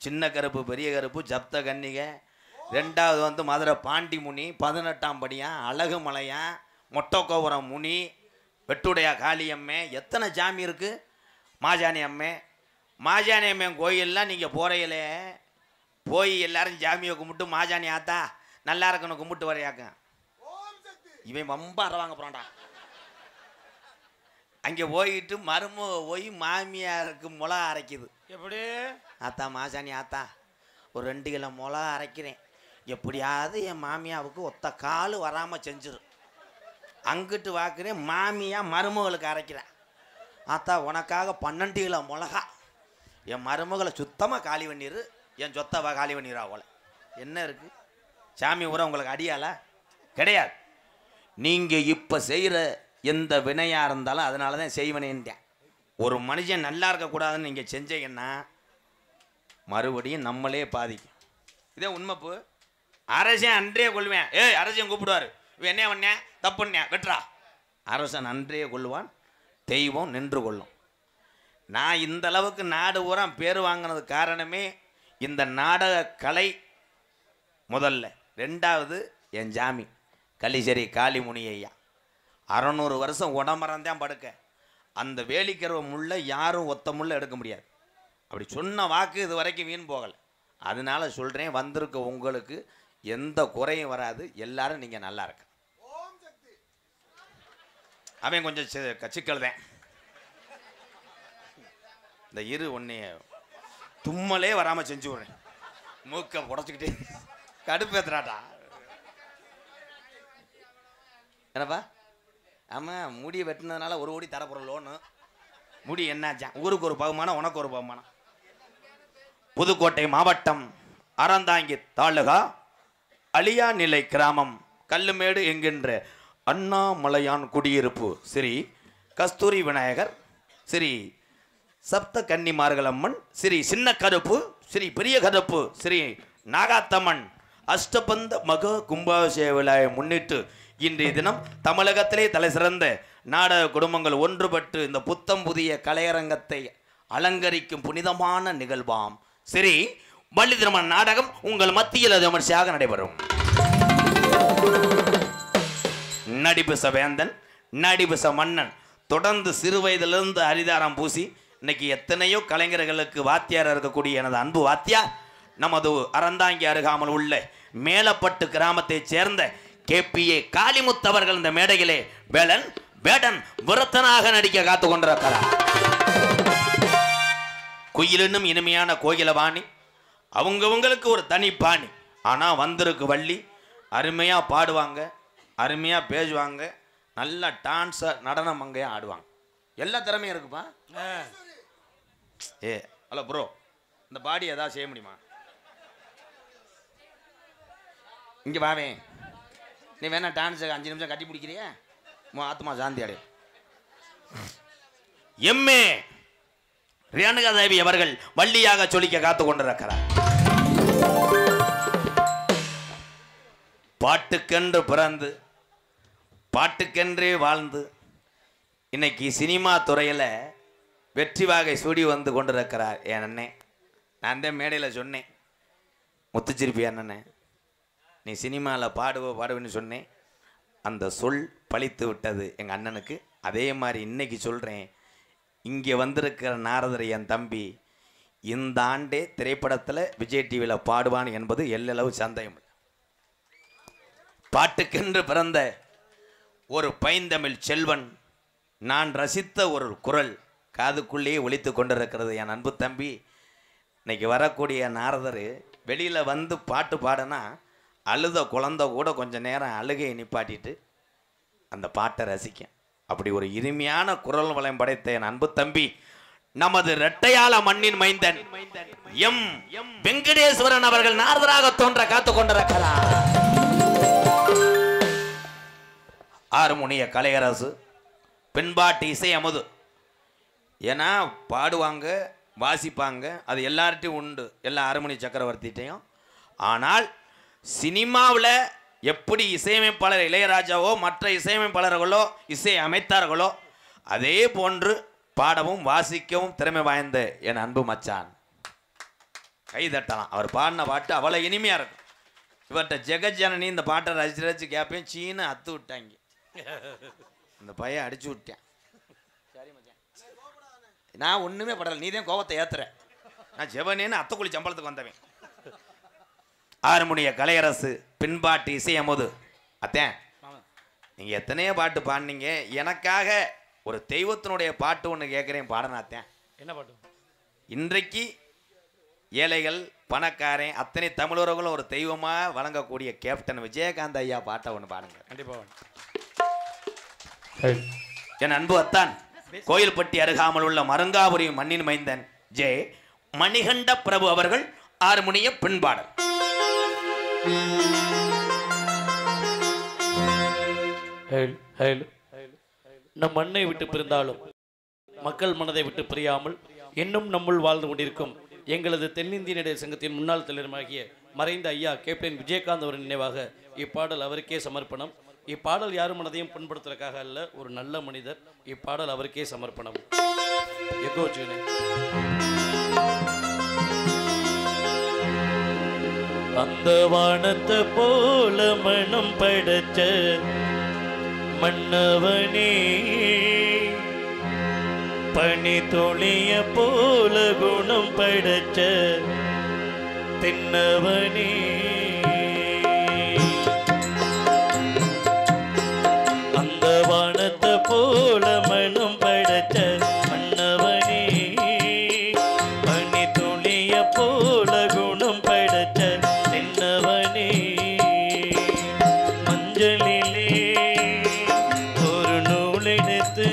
சின்ன கருப்பு பெரிய கருப்பு ஜப்த கன்னிகை, 2வது வந்து மதுரை பாண்டி முனி, 18ஆம் படியான் அழகு மலையான், மொட்டக்கோபுரம் முனி, வெட்டுடையா காளியம்மே. எத்தனை ஜாமி இருக்குது. மாஜானி அம்மே. மாஜானி அம்மே கோயிலெலாம் நீங்கள் போகிறையிலே போய் எல்லாரும் ஜாமியை கும்பிட்டு மாஜானி ஆத்தா நல்லா இருக்கணும் கும்பிட்டு வரையாக்க. இவன் ரொம்ப அறவாங்க போகிறான்டா. அங்கே போயிட்டு மருமக போய் மாமியாருக்கு மிளகா அரைக்குது. எப்படி ஆத்தா மாஜானி ஆத்தா ஒரு 2 கிலோ மிளகா அரைக்கிறேன், எப்படியாவது என் மாமியாவுக்கு ஒத்த கால் வராமல் செஞ்சிடும். அங்கிட்டு வாக்குறேன் மாமியா மருமகளுக்கு அரைக்கிறேன். ஆத்தா உனக்காக 12 கிலோ மிளகா, என் மருமகளை சுத்தமாக காலி பண்ணிடு, என் சொத்தவா காலி பண்ணிடுறா போல. என்ன இருக்குது சாமி ஊரை உங்களுக்கு அடியாளா கிடையாது. நீங்கள் இப்போ செய்கிற எந்த வினையாக இருந்தாலும் அதனால தான் செய்வனேன்ட்டேன். ஒரு மனுஷன் நல்லா இருக்கக்கூடாதுன்னு நீங்கள் செஞ்சீங்கன்னா மறுபடியும் நம்மளே பாதிக்கும். இதே உண்மைப்பு. அரசன் அன்றே கொள்வேன். அரசன் கூப்பிடுவார், இவன் என்ன பண்ணேன், தப்பு பண்ணேன், வெட்டுறா. அரசன் அன்றே கொள்வான், தெய்வம் நின்று கொள்ளும். நான் இந்த அளவுக்கு நாடு பூரா பேர் வாங்கினது காரணமே இந்த நாடக கலை முதல்ல. ரெண்டாவது என் ஜாமி கலிசரி காளிமுனி ஐயா 600 வருஷம் உடம்பரந்தான் படுக்க. அந்த வேலிக்கருவ முள்ள யாரும் ஒத்த முள்ள எடுக்க முடியாது. அப்படி சொன்ன வாக்கு இது வரைக்கும் வீண் போகலை. அதனால சொல்கிறேன், வந்திருக்க உங்களுக்கு எந்த குறையும் வராது. எல்லாரும் நீங்கள் நல்லா இருக்க. அவன் கொஞ்சம் சிக்கல் தான். இந்த இரு ஒன்றைய தும்மலே வராமல் செஞ்சு விட்றேன். மூக்க புடச்சிக்கிட்டு கடுப்பேத்துறாட்டா. என்னப்பா? ஆமாம், முடி வெட்டினதுனால ஒரு கோடி தரப்போகிற லோனு. முடி என்னாச்சான்? ஊருக்கு ஒரு பகுமானம், உனக்கு ஒரு பகுமானம். புதுக்கோட்டை மாவட்டம் அறந்தாங்கி தாலுகா அலியாநிலை கிராமம் கல்லுமேடு என்கின்ற அண்ணாமலையான் குடியிருப்பு ஸ்ரீ கஸ்தூரி விநாயகர், ஸ்ரீ சப்த கன்னிமார்களம்மன், ஸ்ரீ சின்ன கருப்பு, ஸ்ரீ பெரிய கருப்பு, ஸ்ரீ நாகாத்தம்மன் அஷ்டபந்த மக கும்பாபிஷேக விழாவை முன்னிட்டு இன்றைய தினம் தமிழகத்திலே தலை சிறந்த நாடக குடும்பங்கள் ஒன்றுபட்டு இந்த புத்தம் புதிய கலையரங்கத்தை அலங்கரிக்கும் புனிதமான நிகழ்வாம் ஸ்ரீ வள்ளி திருமண நாடகம் உங்கள் மத்தியில் விமர்சையாக நடைபெறும். நடிபுச வேந்தன், நடிபுச மன்னன் தொடர்ந்து சிறு வயதிலிருந்து அரிதாரம் பூசி இன்னைக்கு எத்தனையோ கலைஞர்களுக்கு வாத்தியார் இருக்கக்கூடிய எனது அன்பு வாத்தியார் நமது அறந்தாங்கி அருகாமல் உள்ள மேலப்பட்டு கிராமத்தைச் சேர்ந்த KPA காளிமுத்தவர்கள் இந்த மேடையிலே வேடன் விரத்தனாக நடிக்க காத்து கொண்டிருக்கிறார். குயிலினும் இனிமையான கோகிலவாணி, அவங்கவுங்களுக்கு ஒரு தனி பாணி. ஆனால் வந்திருக்கு வள்ளி, அருமையாக பாடுவாங்க, அருமையாக பேசுவாங்க, நல்லா டான்ஸை நடனம் அங்கேயே ஆடுவாங்க. எல்லா திறமையும் இருக்குப்பா. ஹலோ ப்ரோ, இந்த பாடி ஏதாவது செய்ய முடியுமா? இங்கே வாவே, நீ வேணா டான்ஸை 5 நிமிஷம் கட்டி பிடிக்கிறியா? ஆத்மா சாந்தி அடை. எம்ஏ ரேணுகா தேவி அவர்கள் வள்ளியாக சொல்லிக்க காத்து கொண்டிருக்கிறார். பாட்டுக்கென்று பிறந்து பாட்டுக்கென்றே வாழ்ந்து இன்னைக்கு சினிமா துறையில் வெற்றி வாகை சூடி வந்து கொண்டிருக்கிறார் என் அண்ணே. நான் தான் மேடையில் சொன்னேன், முத்துச்சிருப்பி அண்ணனே, நீ சினிமாவில் பாடுவேன்னு சொன்னேன். அந்த சொல் பழித்து விட்டது எங்கள் அண்ணனுக்கு. அதே மாதிரி இன்னைக்கு சொல்கிறேன், இங்கே வந்திருக்கிற நாரதர் என் தம்பி இந்த ஆண்டே திரைப்படத்தில் விஜய் டிவியில் பாடுவான் என்பது எல்லளவு சந்தேகம் இல்லை. பாட்டுக்கென்று பிறந்த ஒரு பைந்தமிழ் செல்வன், நான் ரசித்த ஒரு குரல் காதுக்குள்ளேயே ஒலித்து கொண்டிருக்கிறது என் அன்பு தம்பி. இன்னைக்கு வரக்கூடிய நாரதர் வெளியில் வந்து பாட்டு பாடனா அழுத குழந்தை கூட கொஞ்சம் நேரம் அழுகையை நிப்பாட்டிட்டு அந்த பாட்டை ரசிக்கும். அப்படி ஒரு இனிமையான குரல் வளம் படைத்த என் அன்பு தம்பி நமது இரட்டையாள மண்ணின் மைந்தன் எம் வெங்கடேஸ்வரன் அவர்கள் நாரதராக தோன்ற காத்து கொண்டிருக்கிறார். ஹார்மோனிய கலையரசு, பின்பாட்டு இசை அமுது. ஏன்னா பாடுவாங்க, வாசிப்பாங்க, அது எல்லார்ட்டையும் உண்டு, எல்லா ஹார்மோனிய சக்கரவர்த்திட்டையும். ஆனால் சினிமாவில் எப்படி இசையமைப்பாளர் இளையராஜாவோ மற்ற இசையமைப்பாளர்களோ இசை அமைத்தார்களோ அதே போன்று பாடவும் வாசிக்கவும் திறமை வாய்ந்த என் அன்பு மச்சான். கை தட்டலாம். அவர் பாடின பாட்டு அவ்வளோ இனிமையாக இருக்கும். இவர்கிட்ட ஜெகஜனனி இந்த பாட்டை ரசிச்சு ரசிச்சு கேட்பேன். சீனு அத்து விட்டாங்க, இந்த பையன் அடிச்சு விட்டேன். சரி மச்சான், நான் ஒன்றுமே படலை, நீ தான் கோபத்தை ஏற்றுற. நான் ஜெவனேன்னு அத்தக்குழி சம்பளத்துக்கு வந்தவன். ஹார்மோனிய கலையரசு, பின்பாட்டு இசையமுது. அத்தேன், நீங்கள் எத்தனையோ பாட்டு பாடினீங்க, எனக்காக ஒரு தெய்வத்தினுடைய பாட்டு ஒன்று கேட்குறேன், பாடனாத்தேன். என்ன பாட்டு? இன்றைக்கு ஏழைகள் பணக்காரன் அத்தனை தமிழர்களும் ஒரு தெய்வமாக வழங்கக்கூடிய கேப்டன் விஜயகாந்த் ஐயா பாட்டை ஒன்று பாடுங்க. கண்டிப்பாக. என் அன்பு அத்தான், கோயில்பட்டி அருகாமல் உள்ள மருங்காபுரி மண்ணின் மைந்தன் ஜே மணிகண்ட பிரபு அவர்கள் ஹார்மோனிய பின்பாடல். நம் மண்ணை விட்டு பிரிந்தாலும் மக்கள் மனதை விட்டு பிரியாமல் இன்னும் நம்முள் வாழ்ந்து கொண்டிருக்கும் எங்களது தென்னிந்திய நடிகர் சங்கத்தின் முன்னாள் தலைவராகிய மறைந்த ஐயா கேப்டன் விஜயகாந்த் அவரின் நினைவாக இப்பாடல் அவருக்கே சமர்ப்பணம். இப்பாடல் யாரும் மனதையும் புண்படுத்துறதுக்காக அல்ல, ஒரு நல்ல மனிதர். இப்பாடல் அவருக்கே சமர்ப்பணம். அந்த வானத்தை போல மனம் படைச்ச மன்னவனே, பனி துளிய போல குணம் படைச்ச தின்னவனே, அந்த வானத்தை போல மனம் படைச்ச மன்னவனே, பனி துளிய போல குணம் படைச்ச தின்னவனே, மஞ்சளிலே ஒரு நூலெடுத்து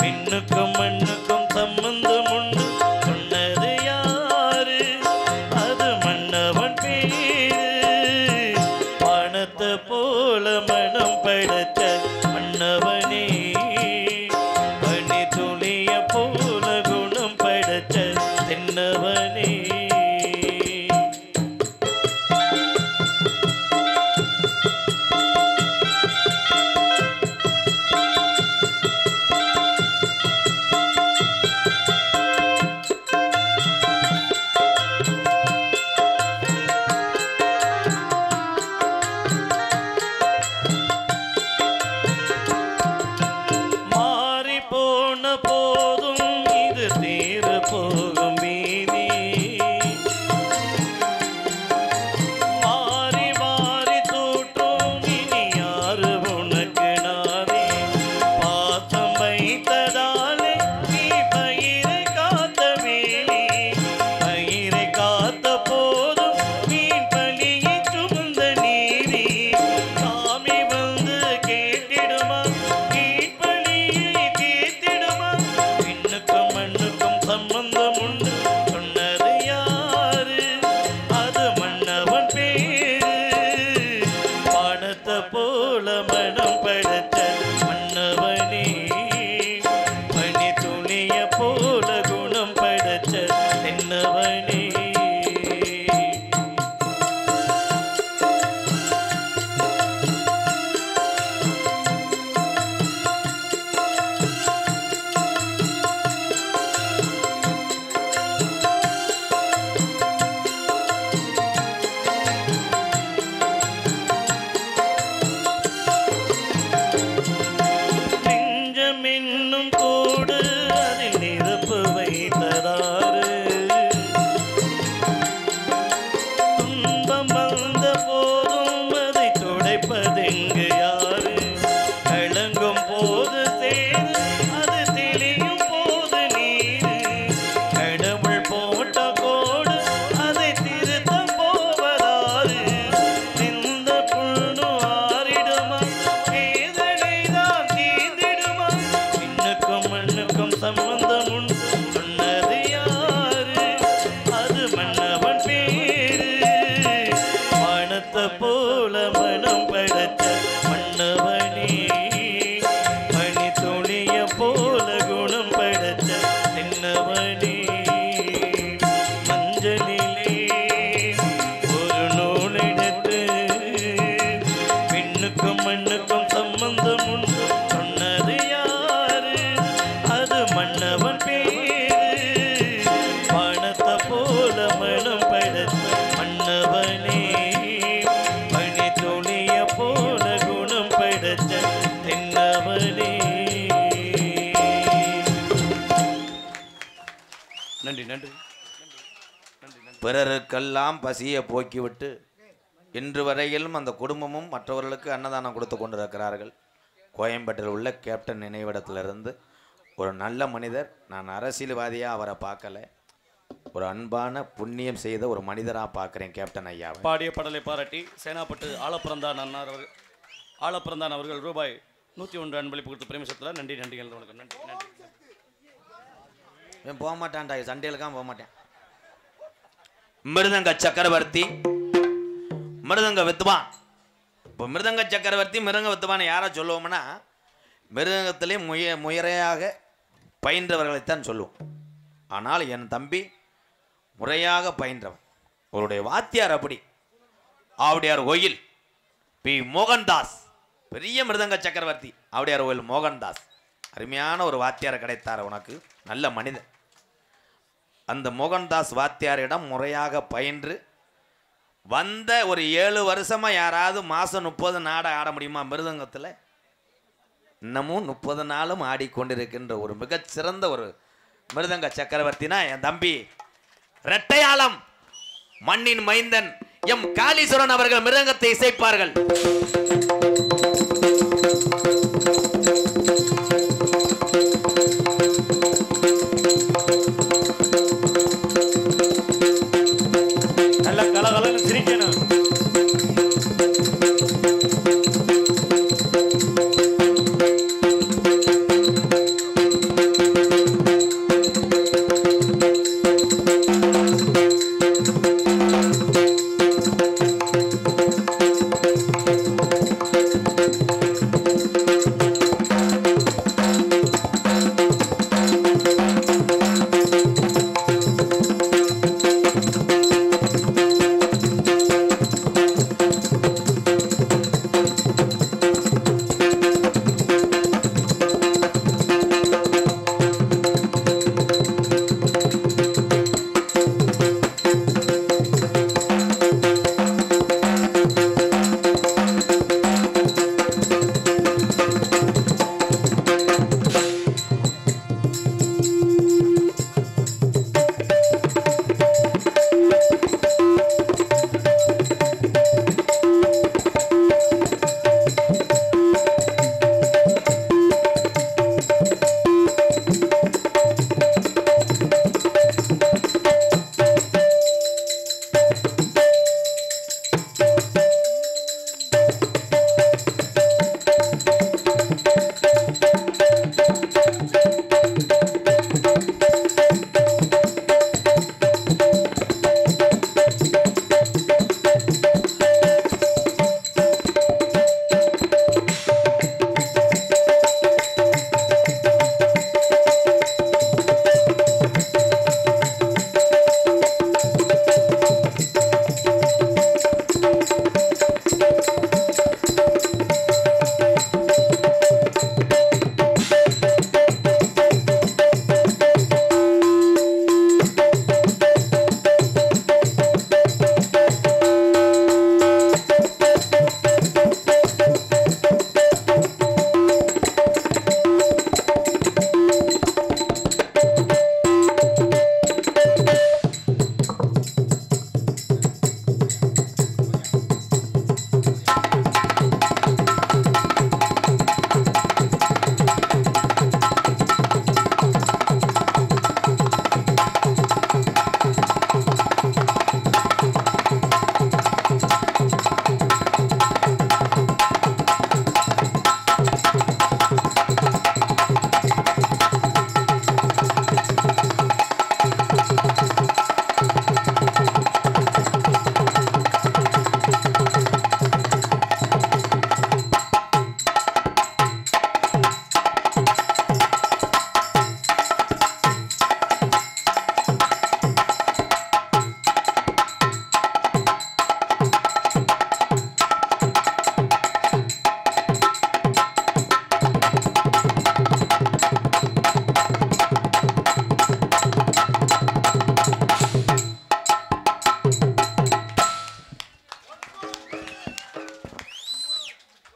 விண்ணுக்கும் மண்ணுக்கும் சம்பந்தம் உண்டு சொன்னது யாரு? அது மன்னவன் பேரு. வானத்தை போல மனம் படைச்ச மன்னவனே, பனி துளிய போல குணம் படைச்ச தென்னவனே. மாறி போன போதும் இது தீர போகும் வீதி, மாறி மாறி தூற்றும் இனி யாரு உனக்கு நானே. பாசம் வைத்ததாலே நீ பயிரை காத்த வேலி, பயிரை காத்த போதும் மீன் பலியை சுமந்த நீரி. சாமி வந்து கேட்டிடுமா கீழ்பலியை தீர்த்திடுமா? விண்ணுக்கும் மண்ணுக்கும் சம்பந்தம் உண்டு சொன்னது யாரு? அது மன்னவன் பேரு. வானத்தை போல மனம் படைச்ச மன்னவனே, பனி துளிய போல குணம் படைச்ச தென்னவனே. நெஞ்சம் என்னும் கூடு அதில் நெருப்பு வைத்ததாறு, துன்பம் வந்த போதும் அதை துடைப்பதெங்கு யாரு? கலங்கும் போது சேரு அது தெளியும் போது நீரு, கடவுள் போட்ட கோடு அதை திருத்த போவதாறு? இந்த புண்ணு ஆறிடுமா வேதனை தான் தீர்ந்திடுமா? விண்ணுக்கும் மண்ணுக்கும் சம்பந்தம் உண்டு சொன்னது யாரு? அது மன்னவன் பேரு. வானத்தை போல மனம் படைச்ச மன்னவனே, பனி துளிய போல குணம் படைச்ச தென்னவனே, மஞ்சளிலே ஒரு நூலெடுத்து விண்ணுக்கும் மண்ணுக்கும் சம்பந்தம் உண்டு சொன்னது யாரு? அது மன்னவன் பேரு. வானத்தை போல மனம் படைச்ச மன்னவனே, பனி துளிய போல குணம் படைச்ச தென்னவனே. நன்றி நன்றி. பிறருக்கெல்லாம் பசியை போக்கிவிட்டு இன்று வரையிலும் அந்த குடும்பமும் மற்றவர்களுக்கு அன்னதானம் கொடுத்து கொண்டிருக்கிறார்கள். கோயம்பேட்டில் உள்ள கேப்டன் நினைவிடத்திலிருந்து ஒரு நல்ல மனிதர். நான் அரசியல்வாதியாக அவரை பார்க்கல, ஒரு அன்பான புண்ணியம் செய்த ஒரு மனிதராக பார்க்குறேன் கேப்டன் ஐயாவை. பாடிய பாடலை பாராட்டி சேனாப்பட்டு ஆலப்பிறந்தான் அவர்கள் ரூபாய் 101 அன்பளிப்பு கொடுத்து பிரேமிசத்தில் நன்றி நன்றி. நன்றி நன்றி. போக மாட்டான்டா, சண்டையிலுக்காக போக மாட்டேன். மிருதங்க சக்கரவர்த்தி, மிருதங்க வித்துவான். இப்போ மிருதங்க சக்கரவர்த்தி மிருதங்க வித்துவான்னு யாரை சொல்லுவோம்னா, மிருதங்கத்திலே முறையாக பயின்றவர்களைத்தான் சொல்லுவோம். ஆனால் என் தம்பி முறையாக பயின்றவன். அவருடைய வாத்தியார் அப்படி ஆவுடையார் கோயில் பி மோகன்தாஸ், பெரிய மிருதங்க சக்கரவர்த்தி. ஆவுடையார் கோயில் மோகன்தாஸ் அருமையான ஒரு வாத்தியார் கிடைத்தார் உனக்கு, நல்ல மனிதன். அந்த மோகன்தாஸ் வாத்தியாரிடம் முறையாக பயின்று வந்த ஒரு 7 வருஷமா யாராவது மாதம் 30 நாடகம் ஆட முடியுமா மிருதங்கத்தில்? இன்னமும் 30 நாளும் ஆடிக்கொண்டிருக்கின்ற ஒரு மிகச்சிறந்த ஒரு மிருதங்க சக்கரவர்த்தினா என் தம்பி இரட்டையாளம் மண்ணின் மைந்தன் எம் காளீஸ்வரன் அவர்கள் மிருதங்கத்தை இசைப்பார்கள். நல்ல கலகலன்னு சிரிக்கணும்.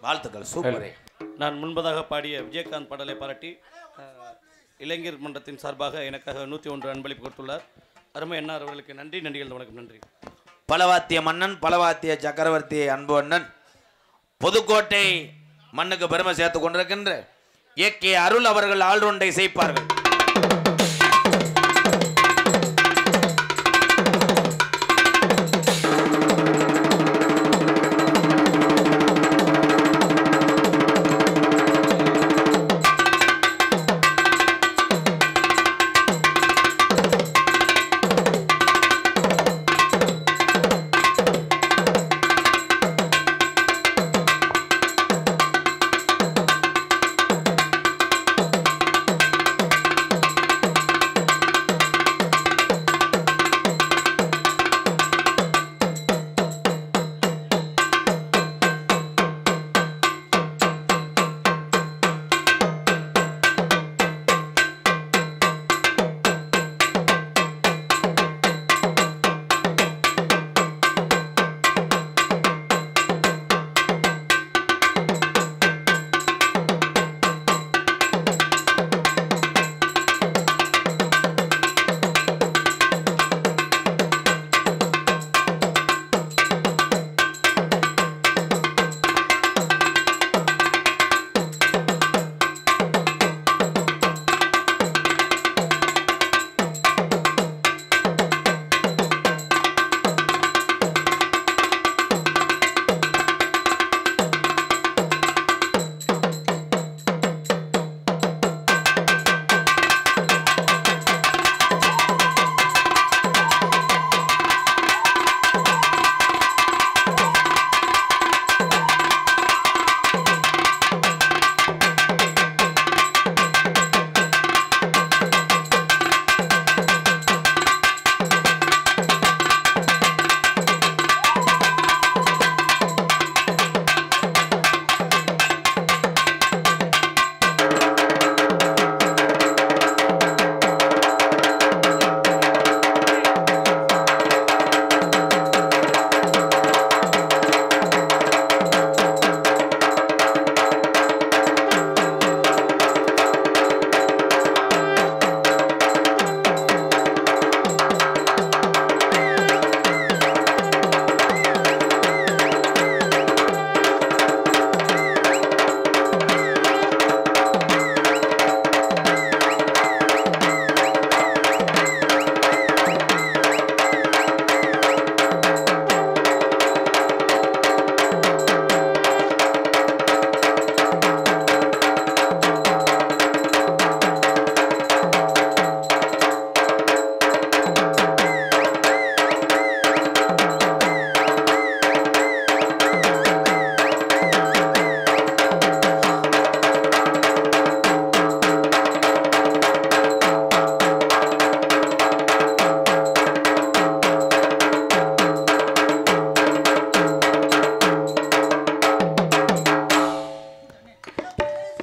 வாழ்த்துக்கள், சூப்பர். நான் முன்பதாக பாடிய விஜயகாந்த் பாடலை பாராட்டி இளைஞர் மன்றத்தின் சார்பாக எனக்காக 101 அன்பளிப்பு கொடுத்துள்ளார். அருமை என்ஆர் அவர்களுக்கு நன்றி. நன்றிகள், வணக்கம். நன்றி. பலவாத்திய மன்னன், பலவாத்திய சக்கரவர்த்தி அன்பு அண்ணன், புதுக்கோட்டை மண்ணுக்கு பெருமை சேர்த்து கொண்டிருக்கின்ற ஏகே அருள் அவர்கள் ஆல்ரவுண்டை செய்ப்பார்கள்.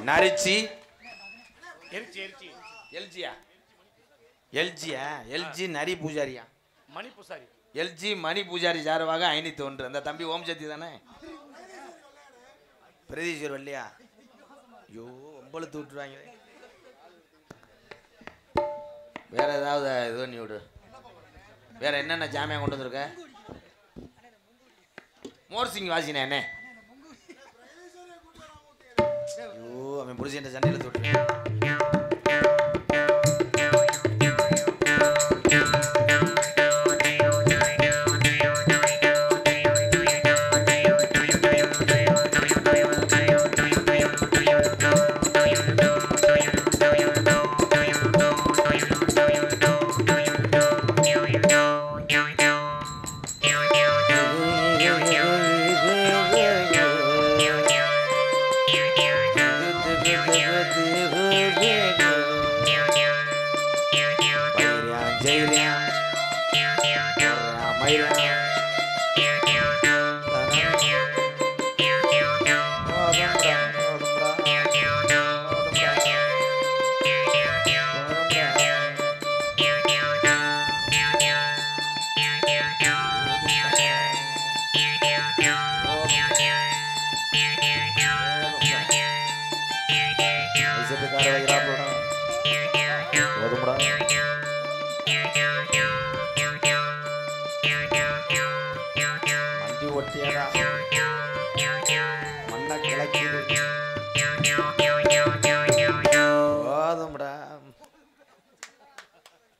நரிச்சி எரிச்சி எரிச்சி எல்ஜியா எல்ஜி நரி பூஜாரியா மணி பூசாரி எல்ஜி மணி பூஜாரி சார்பாக 501 அந்த தம்பி ஓம் சக்தி தானே பிரதீஸ்வர் வள்ளியா ஐயோ ஒம்பளத்து விட்டுருவாங்க வேற ஏதாவது இது பண்ணி விடு வேற என்னென்ன ஜாமியா கொண்டு வந்திருக்க மோர்சிங் வாசினே என்ன ஐயோ அவன் புரிச்சு சண்டையில் தொட்டு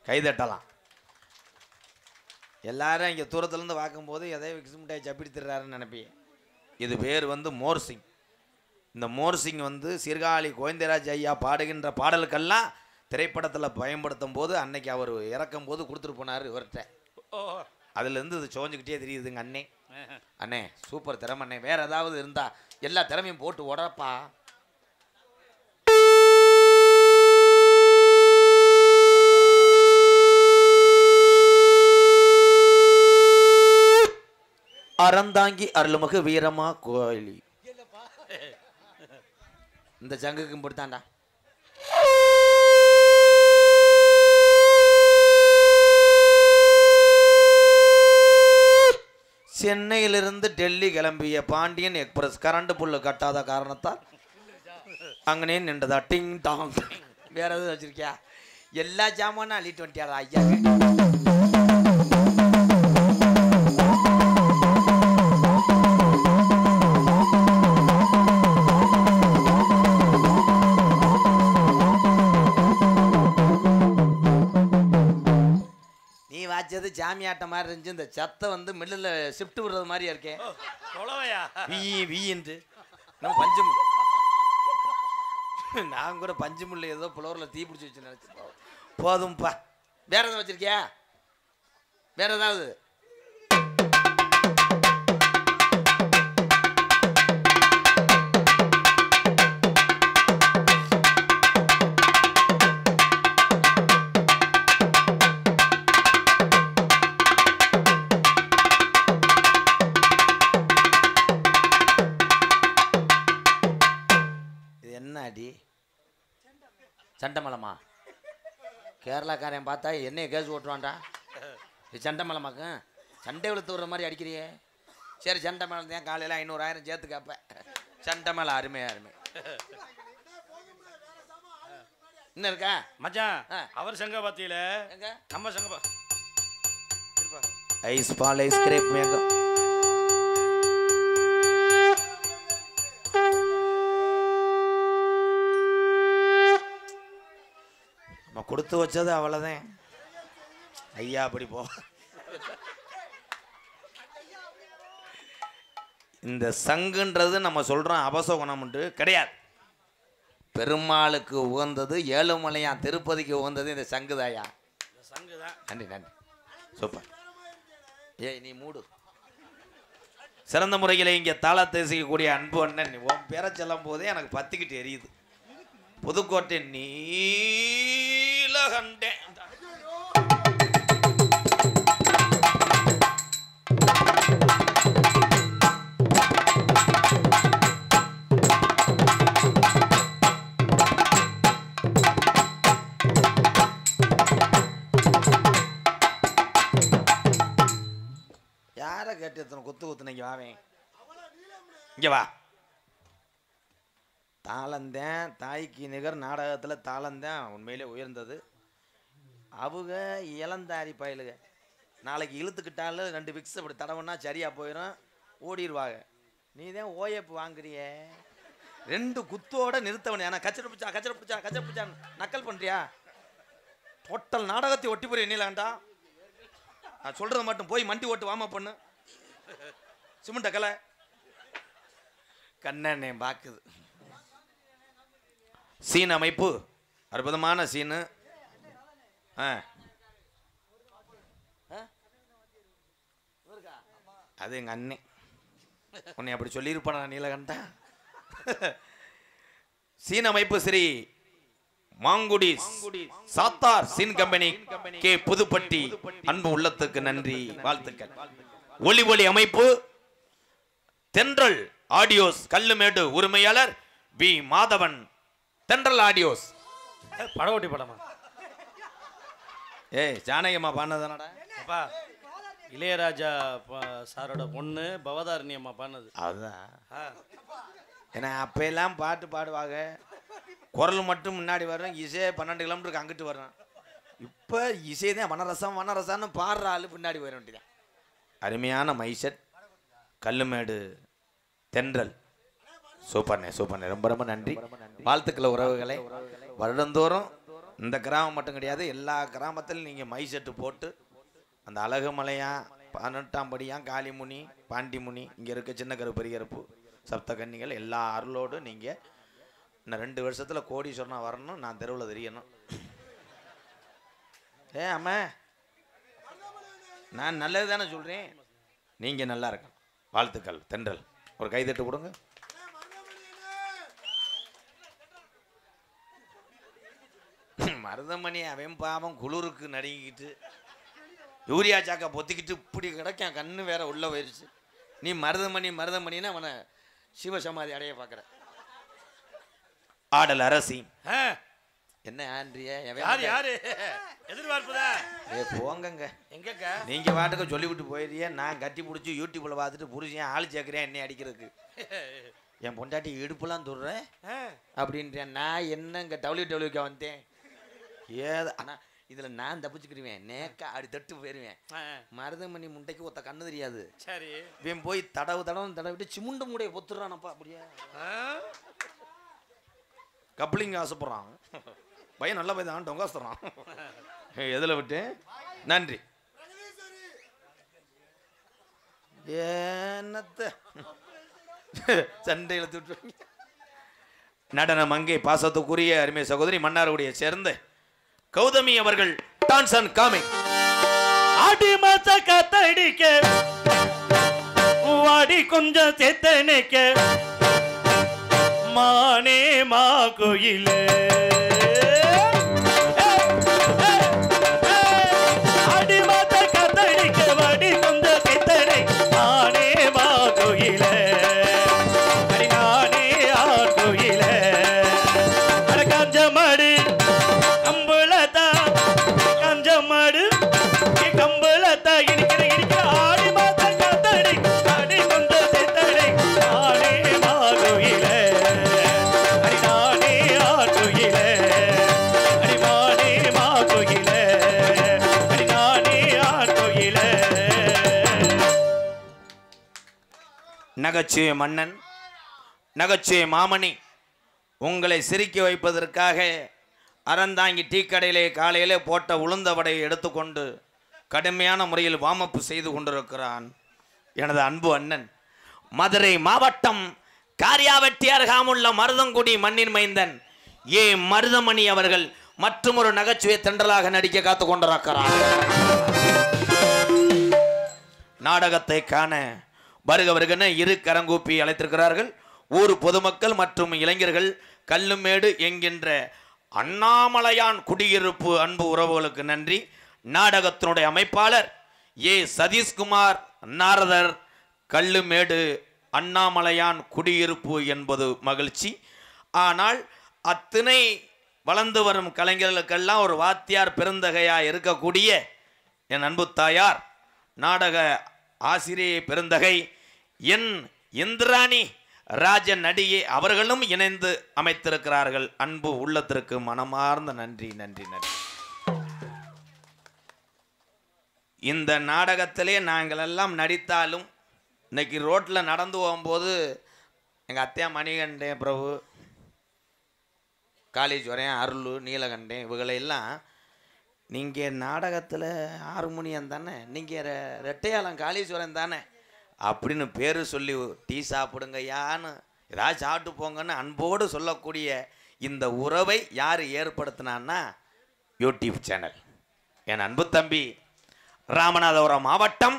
கைதட்டலாம் எல்லாரும் இங்கே தூரத்துலேருந்து பார்க்கும்போது எதை விக்ஸிமிட்டாய் சப்பிடி திடுறாருன்னு நினைப்பீங்க இது பேர் வந்து மோர்சிங் இந்த மோர்சிங் வந்து சீர்காழி கோவிந்தராஜ் ஐயா பாடுகின்ற பாடலுக்கெல்லாம் திரைப்படத்தில் பயன்படுத்தும் போது அன்னைக்கு அவர் இறக்கும் போது கொடுத்துட்டு போனார் இவர்கிட்ட அதுலேருந்து இது சோஞ்சுக்கிட்டே தெரியுதுங்க அண்ணே அண்ணே சூப்பர் திறமை அண்ணே வேற ஏதாவது இருந்தால் எல்லா திறமையும் போட்டு உடப்பா அறந்தாங்கி அருள்மிகு வீரமா கோயிலி இந்த சங்குக்கும் போட்டுத்தாண்டா சென்னையிலிருந்து டெல்லி கிளம்பிய பாண்டியன் எக்ஸ்பிரஸ் கரண்ட் புல்லு கட்டாத காரணத்தால் அங்கனே நின்றதா டிங் டாங் வேற எதுவும் வச்சிருக்கியா எல்லா ஜாமானும் அள்ளிட்டு வந்துட்டியாரா ஐயா வாச்சது ஜாமியாட்ட மாதிரி இருந்துச்சு இந்த சத்தை வந்து மில்லில் ஷிஃப்ட் விடுறது மாதிரியா இருக்கேன் வீன்று நம்ம பஞ்சம் நான் கூட பஞ்சமுள்ள ஏதோ புலவரில் தீ பிடிச்சி வச்சு நினச்சி போதும்ப்பா வேற எதாவது வச்சிருக்கியா வேற ஏதாவது சண்டமலமா கேரளாக்காரன் பார்த்தா என்னைய கேஸ் ஓட்டுவான்டா இது சண்டமலமாக்கும் சண்டை விழுத்து விடுற மாதிரி அடிக்கிறியே சரி சண்டை மேலே தான் காலையில் 500,000 சேர்த்து கேட்பேன் சண்டை மேலே அருமை இன்னும் இருக்கா மச்சான் அவர் சங்க பாத்தியில எங்க நம்ம சங்க ஐஸ் பால் ஐஸ் கிரேப் மேங்க கொடுத்து வச்சது அவ்வளோதான் ஐயா அப்படி போ இந்த சங்குன்றது நம்ம சொல்கிறோம் அபசகுணம்ன்ட்டு கிடையாது பெருமாளுக்கு உகந்தது ஏழுமலையான் திருப்பதிக்கு உகந்தது இந்த சங்குதாயா சங்குதான் நன்றி நன்றி சூப்பர் ஏய் நீ மூடு சிறந்த முறையில் இங்கே தாளத்தை செய்யக்கூடிய அன்பு அண்ணன் உன் பேரை சொல்லும் போதே எனக்கு பத்திக்கிட்டு எரியுது புதுக்கோட்டை நீலகண்டேன் இங்கே வா. தாளந்தேன் தாய்க்கு நிகர் நாடகத்தில் தாளந்தேன் உண்மையிலே உயர்ந்தது. அவங்க இளந்தாரி பயலுக நாளைக்கு இழுத்துக்கிட்டாலும் 2 விக்ஸ் அப்படி தடவுனா சரியாக போயிடும், ஓடிடுவாங்க. நீ தான் ஓஎப் வாங்குறிய 2 குத்தோட நிறுத்தவனே. ஆனால் கச்சரை பிடிச்சா நக்கல் பண்ணுறியா? டோட்டல் நாடகத்தை ஒட்டி போய் எண்ணிலாண்டா. நான் சொல்கிறத மட்டும் போய் மண்டி ஓட்டு வாமா பொண்ணு சிமெண்ட கலை கண்ணே பாக்குது. சீன் அமைப்பு அற்புதமான சீனு. அது எங்க அண்ணன் உன்னை அப்படி சொல்லியிருப்பான நீலகண்டா. சீன் அமைப்பு Sri Mangudi Sathar scene company K Pudupatti. அன்பு உள்ளத்துக்கு நன்றி, வாழ்த்துக்கள். ஒளி அமைப்பு தென்றல் ஆடியோஸ் கல்லுமேடு உரிமையாளர் வி மாதவன். தென்றல் ஆடியோஸ். படம் ஓட்டி படமா? ஏய் ஜானகியம்மா பாடினதானடா? அப்பா இளையராஜா சாரோட பொண்ணு பவதாரணி அம்மா பாடினது. அதுதான். ஏன்னா அப்பெல்லாம் பாட்டு பாடுவாங்க, குரல் மட்டும் முன்னாடி வரும், இசை 12 கிலோமீட்டருக்கு அங்கிட்டு வரும். இப்போ இசை தான் வனரசம்னு பாடுற ஆள் பின்னாடி வர வேண்டியதான். அருமையான மைசெட் கல்லுமேடு தென்றல். சூப்பர்ண்ணே ரொம்ப நன்றி, வாழ்த்துக்கள் உறவுகளை. வருடந்தோறும் இந்த கிராமம் மட்டும் கிடையாது, எல்லா கிராமத்திலும் நீங்கள் மைசெட்டு போட்டு அந்த அழகுமலையா 18ஆம் படியான் காளிமுனி பாண்டிமுனி இங்கே இருக்க சின்ன கருப்பு பெரிய கருப்பு சப்த கன்னிகள் எல்லா அருளோடு நீங்கள் இன்னும் 2 வருஷத்தில் கோடீஸ்வரனா வரணும், நான் தெருவில் தெரியணும். அம்மா நான் நல்லது தானே சொல்கிறேன், நீங்கள் நல்லா இருக்க. வாழ்த்துக்கள் தென்றல். ஒரு கைதட்டு கொடுங்க. மருதமணி அவன் பாவம் குளிருக்கு நடுங்கிக்கிட்டு யூரியா சாக்கா பொத்திக்கிட்டு இப்படி கிடக்கான், கண்ணு வேற உள்ள போயிடுச்சு. நீ மருதமணின்னு அவனை சிவசமாதி அடைய பார்க்குற. ஆடல் அரசி என்ன ஆண்ட்ரியா? யாரு எதிர்பார்ப்புதான். போங்கங்க எங்கக்க நீங்க வாட்டுக்கு சொல்லிவிட்டு போயிடுறிய. நான் கட்டி பிடிச்சி யூடியூப்ல பார்த்துட்டு புரிஞ்சேன் ஆள் சேர்க்குறேன் என்னை அடிக்கிறதுக்கு. என் பொண்டாட்டி இடுப்புலாம் துடுறேன் அப்படின்றேன். நான் என்ன இங்கே WWK வந்தேன் ஏது. ஆனால் இதில் நான் தப்பிச்சுக்கிடுவேன், நேக்கா அப்படி தட்டு போயிடுவேன். மருதமணி முண்டைக்கு ஒத்த கண்ணு தெரியாது. சரி இவன் போய் தடவிட்டு சிமுண்ட மூடைய பொத்துறானப்பா. அப்படியே கப்ளிங் ஆசைப்படுறான் பையன், நல்ல பையன் டொங்காசுறான். எதில் விட்டு நன்றி. என்னத்த சண்டையில் தூட்டு நடனம் அங்கே பாசத்துக்குரிய அருமை சகோதரி மன்னார்குடியை சேர்ந்த கௌதமி அவர்கள் டான்ஸ் அண்ட் காமிக். ஆடி மாச கத்தடிக்க வாடி கொஞ்சம் சேத்தனைக்க மானே மா கோயிலே ஆடி மாச கத்தடிக்க வாடி கொஞ்சம் சேத்தனை மானே மா கோயிலே நானே ஆ கோயிலே அட காஞ்சமாடு கம்பளத்தா காஞ்சமாடு கம்பளத்தா இனிக்கிற ஆடி மாச கத்தடி ஆடி கொஞ்சம் சேத்தனை நானே மா கோயிலே நானே ஆ கோயிலே நானே மா கோயிலே நானே ஆ கோயிலே. நகைச்சுவை மன்னன் நகைச்சுவை மாமணி உங்களை சிரிக்க வைப்பதற்காக அறந்தாங்கி டீ கடையிலே காலையிலே போட்ட உளுந்த வடையை எடுத்துக்கொண்டு கடுமையான முறையில் வாமப்பு செய்து கொண்டிருக்கிறான் எனது அன்பு அண்ணன் மதுரை மாவட்டம் காரியாவெட்டி அருகாமுள்ள மருதங்குடி மண்ணின் மைந்தன் ஏ மருதமணி அவர்கள் மற்றும் ஒரு நகைச்சுவை தென்றலாக நடிக்க காத்து கொண்டிருக்கிறார். நாடகத்தை காண வருகவருகென 2 கரங்கூப்பி அழைத்திருக்கிறார்கள் ஊர் பொதுமக்கள் மற்றும் இளைஞர்கள். கல்லுமேடு என்கின்ற அண்ணாமலையான் குடியிருப்பு அன்பு உறவுகளுக்கு நன்றி. நாடகத்தினுடைய அமைப்பாளர் ஏ சதீஷ்குமார் நாரதர். கல்லுமேடு அண்ணாமலையான் குடியிருப்பு என்பது மகிழ்ச்சி. ஆனால் அத்தனை வளர்ந்து வரும் கலைஞர்களுக்கெல்லாம் ஒரு வாத்தியார் பெருந்தகையாக இருக்கக்கூடிய என் அன்பு தாயார் நாடக ஆசிரியை பெருந்தகை என் இந்திராணி ராஜன் நடிகை அவர்களும் இணைந்து அமைத்திருக்கிறார்கள். அன்பு உள்ளத்திற்கு மனமார்ந்த நன்றி நன்றி நன்றி. இந்த நாடகத்திலே நாங்கள் எல்லாம் நடித்தாலும் இன்னைக்கு ரோட்டில் நடந்து போகும்போது எங்கள் அத்தையா மணிகண்டேன், பிரபு, காளீஸ்வரன், அருள், நீலகண்டேன் இவங்களெல்லாம் நீங்கள் நாடகத்தில் ஹார்மோனியம் தானே, நீங்கள் ரெட்டையாளம் காளீஸ்வரன் தானே அப்படின்னு பேர் சொல்லி டீ சாப்பிடுங்கய்யான்னு ஏதாவது சாப்பிட்டு போங்கன்னு அன்போடு சொல்லக்கூடிய இந்த உறவை யார் ஏற்படுத்தினான்னா யூடியூப் சேனல். என் அன்பு தம்பி ராமநாதபுரம் மாவட்டம்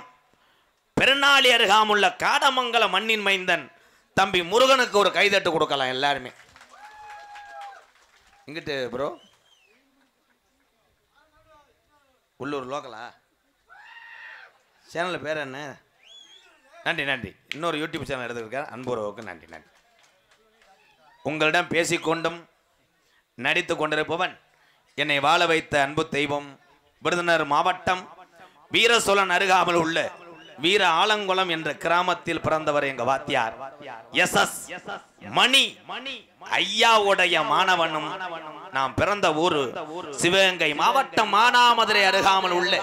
பெருநாளி அருகாமுள்ள காடமங்கல மண்ணின் மைந்தன் தம்பி முருகனுக்கு ஒரு கைதட்டு கொடுக்கலாம் எல்லாருமே. இங்கிட்டு ப்ரோ உள்ளூர் லோக்கலா சேனல் பேர் என்ன? நன்றி நன்றி. இன்னொரு யூடியூப் சேனல் எடுத்துருக்கார் அன்புறவுக்கு நன்றி நன்றி. உங்களிடம் பேசிக்கொண்டும் நடித்து கொண்டிருப்பவன் என்னை வாழ வைத்த அன்பு தெய்வம் விருதுநகர் மாவட்டம் வீரசோழன் அருகாமல் உள்ள வீர ஆலங்குளம் என்ற கிராமத்தில் பிறந்தவர் எங்க வாத்தியார் எஸ் மணி ஐயாவுடைய மாணவனும். நாம் பிறந்த ஊரு சிவகங்கை மாவட்டம் மானாமதுரை அருகாமல் உள்ள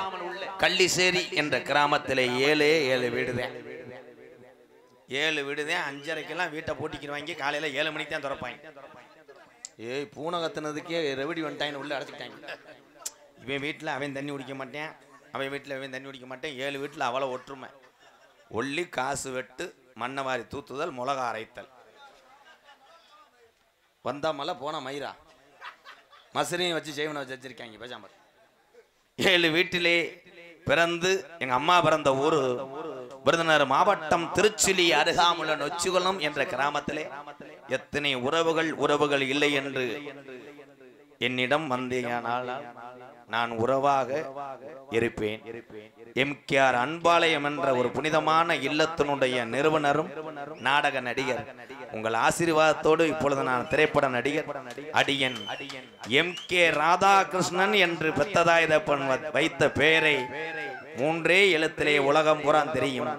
கள்ளிசேரி என்ற கிராமத்திலே 7 வீடுதான். 7 வீடுதான். 5:30க்கெல்லாம் வீட்டை பூட்டிக்கிடுவாங்க. காலையில 7 மணிக்கு தான் திறப்பாங்க. ஏய் பூனகத்தினதுக்கே ரெவடி வந்துட்டாங்க, உள்ள அடைச்சிக்கிட்டாங்க. இவன் வீட்டில் அவன் தண்ணி குடிக்க மாட்டேன், அவன் வீட்டில் அவன் தண்ணி குடிக்க மாட்டேன். 7 வீட்டில் அவ்வளோ ஒற்றுமை. ஒல்லி காசு வெட்டு, மண்ணை வாரி தூத்துதல், மிளகா அரைத்தல். வந்தா மலை போன மயிரா மசரையும் வச்சு செய்வனை வச்சு வச்சிருக்காங்க பேசாம. 7 வீட்டிலே பிறந்து எங்க அம்மா பிறந்த ஊரு விருதுநகர் மாவட்டம் திருச்சிலி அருகாமுள்ள நொச்சிகுளம் என்ற கிராமத்திலே எத்தனை உறவுகள் இல்லை என்று என்னிடம் வந்தீங்கனால் நான் உறவாக இருப்பேன். MKR அன்பாலயம் என்ற ஒரு புனிதமான இல்லத்தினுடைய நிறுவனரும் நாடக நடிகர். உங்கள் ஆசீர்வாதத்தோடு இப்பொழுது நான் திரைப்பட நடிகர் அடியன் MK ராதாகிருஷ்ணன் என்று பெத்ததாயுதப்பன் வைத்த பெயரை 3 எழுத்திலே உலகம் பூரா தெரியும்.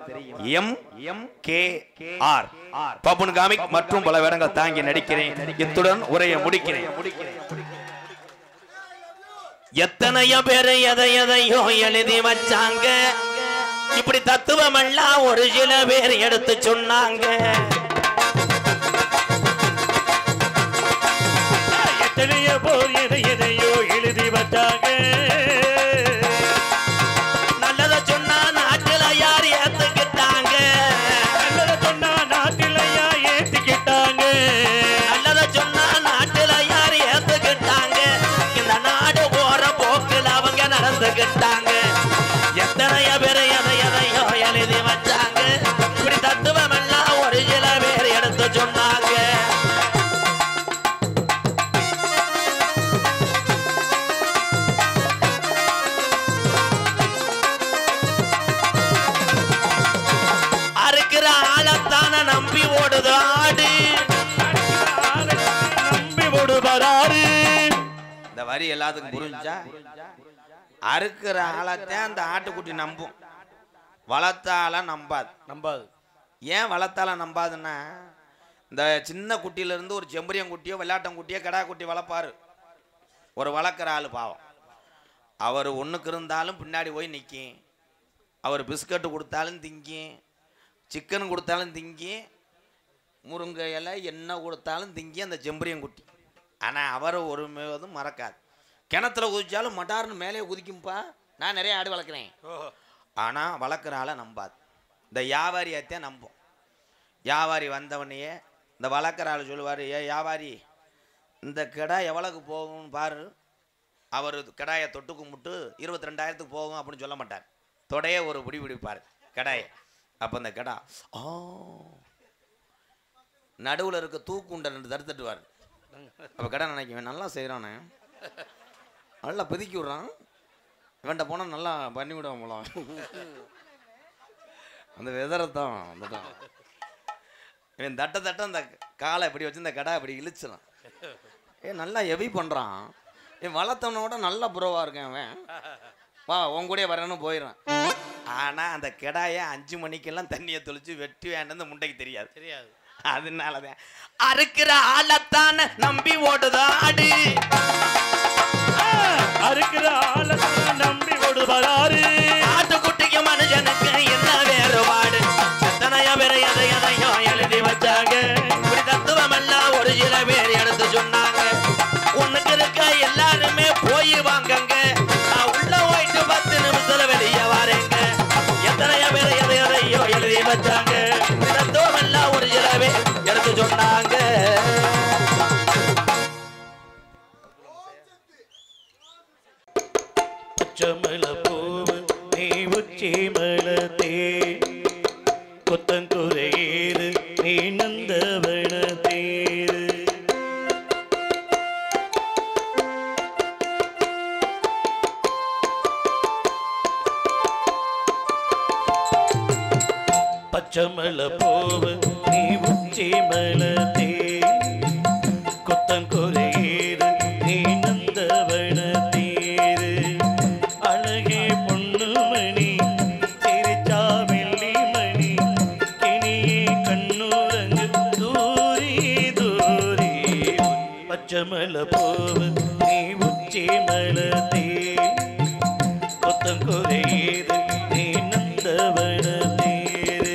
MKR பப்புன் காமிக் மற்றும் பல வேடங்கள் தாங்கி நடிக்கிறேன். இத்துடன் உரையை முடிக்கிறேன். எத்தனையோ பேரு எதையோ எழுதி வச்சாங்க, இப்படி தத்துவம் எல்லாம் ஒரு சில பேர் எடுத்து சொன்னாங்க. எத்தனையோ பேர் எதையோ எழுதி வச்சாங்க, நல்லதை சொன்னா நாட்டில யார் ஏத்துக்கிட்டாங்க, நல்லதை சொன்னா நாட்டில யார் ஏத்துக்கிட்டாங்க, நல்லதை சொன்னா நாட்டில யார் ஏத்துக்கிட்டாங்க, இந்த நாடு போற போக்கில் அவங்க நடந்துகிட்டாங்க. எத்தனையோ பேர் எதையோ எழுதி வச்சாங்க, இப்படி தத்துவம் எல்லாம் ஒரு சில பேர் எடுத்து சொன்னாங்க. அறுக்கிற ஆளத்தான நம்பி ஓடுது ஆடு, நம்பி ஓடுவாரு. இந்த வரி எல்லாத்துக்கும் புரிஞ்சா? அறுக்கிற ஆளத்தான் அந்த ஆட்டுக்குட்டி நம்பும், வளர்த்தால நம்பாது. ஏன் வளர்த்தால நம்பாதுன்னா, இந்த சின்ன குட்டியிலிருந்து ஒரு செம்பரியங்குட்டியோ வெள்ளாட்டங்குட்டியோ கடா குட்டி வளர்ப்பாரு ஒரு வளர்க்குற ஆள். பாவம், அவர் ஒன்றுக்கு இருந்தாலும் பின்னாடி போய் நிற்கும். அவர் பிஸ்கட்டு கொடுத்தாலும் திங்கும், சிக்கன் கொடுத்தாலும் திங்கி, முருங்கை இலை என்ன கொடுத்தாலும் திங்கி அந்த செம்பரியங்குட்டி. ஆனால் அவரை ஒரு மீதும் மறக்காது. கிணத்துல குதிச்சாலும் மட்டார்னு மேலே குதிக்கும்பா. நான் நிறைய ஆடு வளர்க்குறேன், ஆனால் வளர்க்குற ஆளை நம்பாது. இந்த வியாபாரியத்தையும் நம்பும். வியாபாரி வந்தவனையே இந்த வளர்க்குற ஆள் சொல்லுவார், வியாபாரி இந்த கிடா எவ்வளோக்கு போகும்னு பாரு. அவர் கிடாயை தொட்டு கும்பிட்டு 22,000க்கு போகும் அப்படின்னு சொல்ல மாட்டார். தொடையே ஒரு பிடி பிடிப்பார் கிடாயை. அப்போ அந்த கிடா நடுவில் இருக்க தூக்குண்ட 2 தடுத்துட்டுவார். அப்போ கடை நினைக்குவேன், நல்லா செய்கிறானே, நல்லா பிதுக்கி விட்றான், இவன்ட்ட போனால் நல்லா பண்ணி விடுவான் போலாம். அந்த விதறத்தான் வந்துட்டான். இவன் தட்ட அந்த காலை இப்படி வச்சு இந்த கடை இப்படி இழுச்சிடான். நல்லா ஹெவி பண்ணுறான். என் வளர்த்தவனோட நல்ல புரோவாக இருக்கேன் அவன். வா உன் கூட வரணும்னு போயிடுறான். ஆனால் அந்த கிடாயை 5 மணிக்கெல்லாம் தண்ணியை தெளித்து வெட்டி வேண்டது முண்டைக்கு தெரியாது. அதனாலதான் அறுக்கிற ஆளத்தான நம்பி ஓடுதாடு, அறுக்கிற ஆளத்தான நம்பி ஓடுவாரு. ஆட்டுக்குட்டிக்கு மனுஷனுக்கு என்ன வேறுபாடு, எத்தனையோ பேர் எதை எதையோ எழுதி வச்சாங்க. இப்படி தத்துவம் எல்லாம் ஒரு சில பேர் எடுத்து சொன்னாங்க. உனக்கு இருக்க எல்லாருமே போய் வாங்கங்க, நான் உள்ள போயிட்டு 10 நிமிஷத்துல வெளியே வரேங்க. எத்தனையோ பேர் எதை எதையோ எழுதி வச்சாங்க. தத்துவம் எல்லாம் ஒரு சில பேர் எடுத்து சொன்னாங்க. பச்சமல பூவு நீ உச்சி மலத்தே, கொத்தங்குறையேறு நீ நந்தவன தேரு. பச்சமல பூவு நீ உச்சி மலத்தே, கொத்தங்குறையேறு நீ நந்தவன தேரு. அழகே பொண்ணு மணி சிரிச்சா வெள்ளி மணி, கிணியே கண்ணுரங்கு தூரி தூரி. பச்சமல பூவு நீ உச்சி மலத்தே, கொத்தங்குறையேறு நீ நந்தவன தேரு.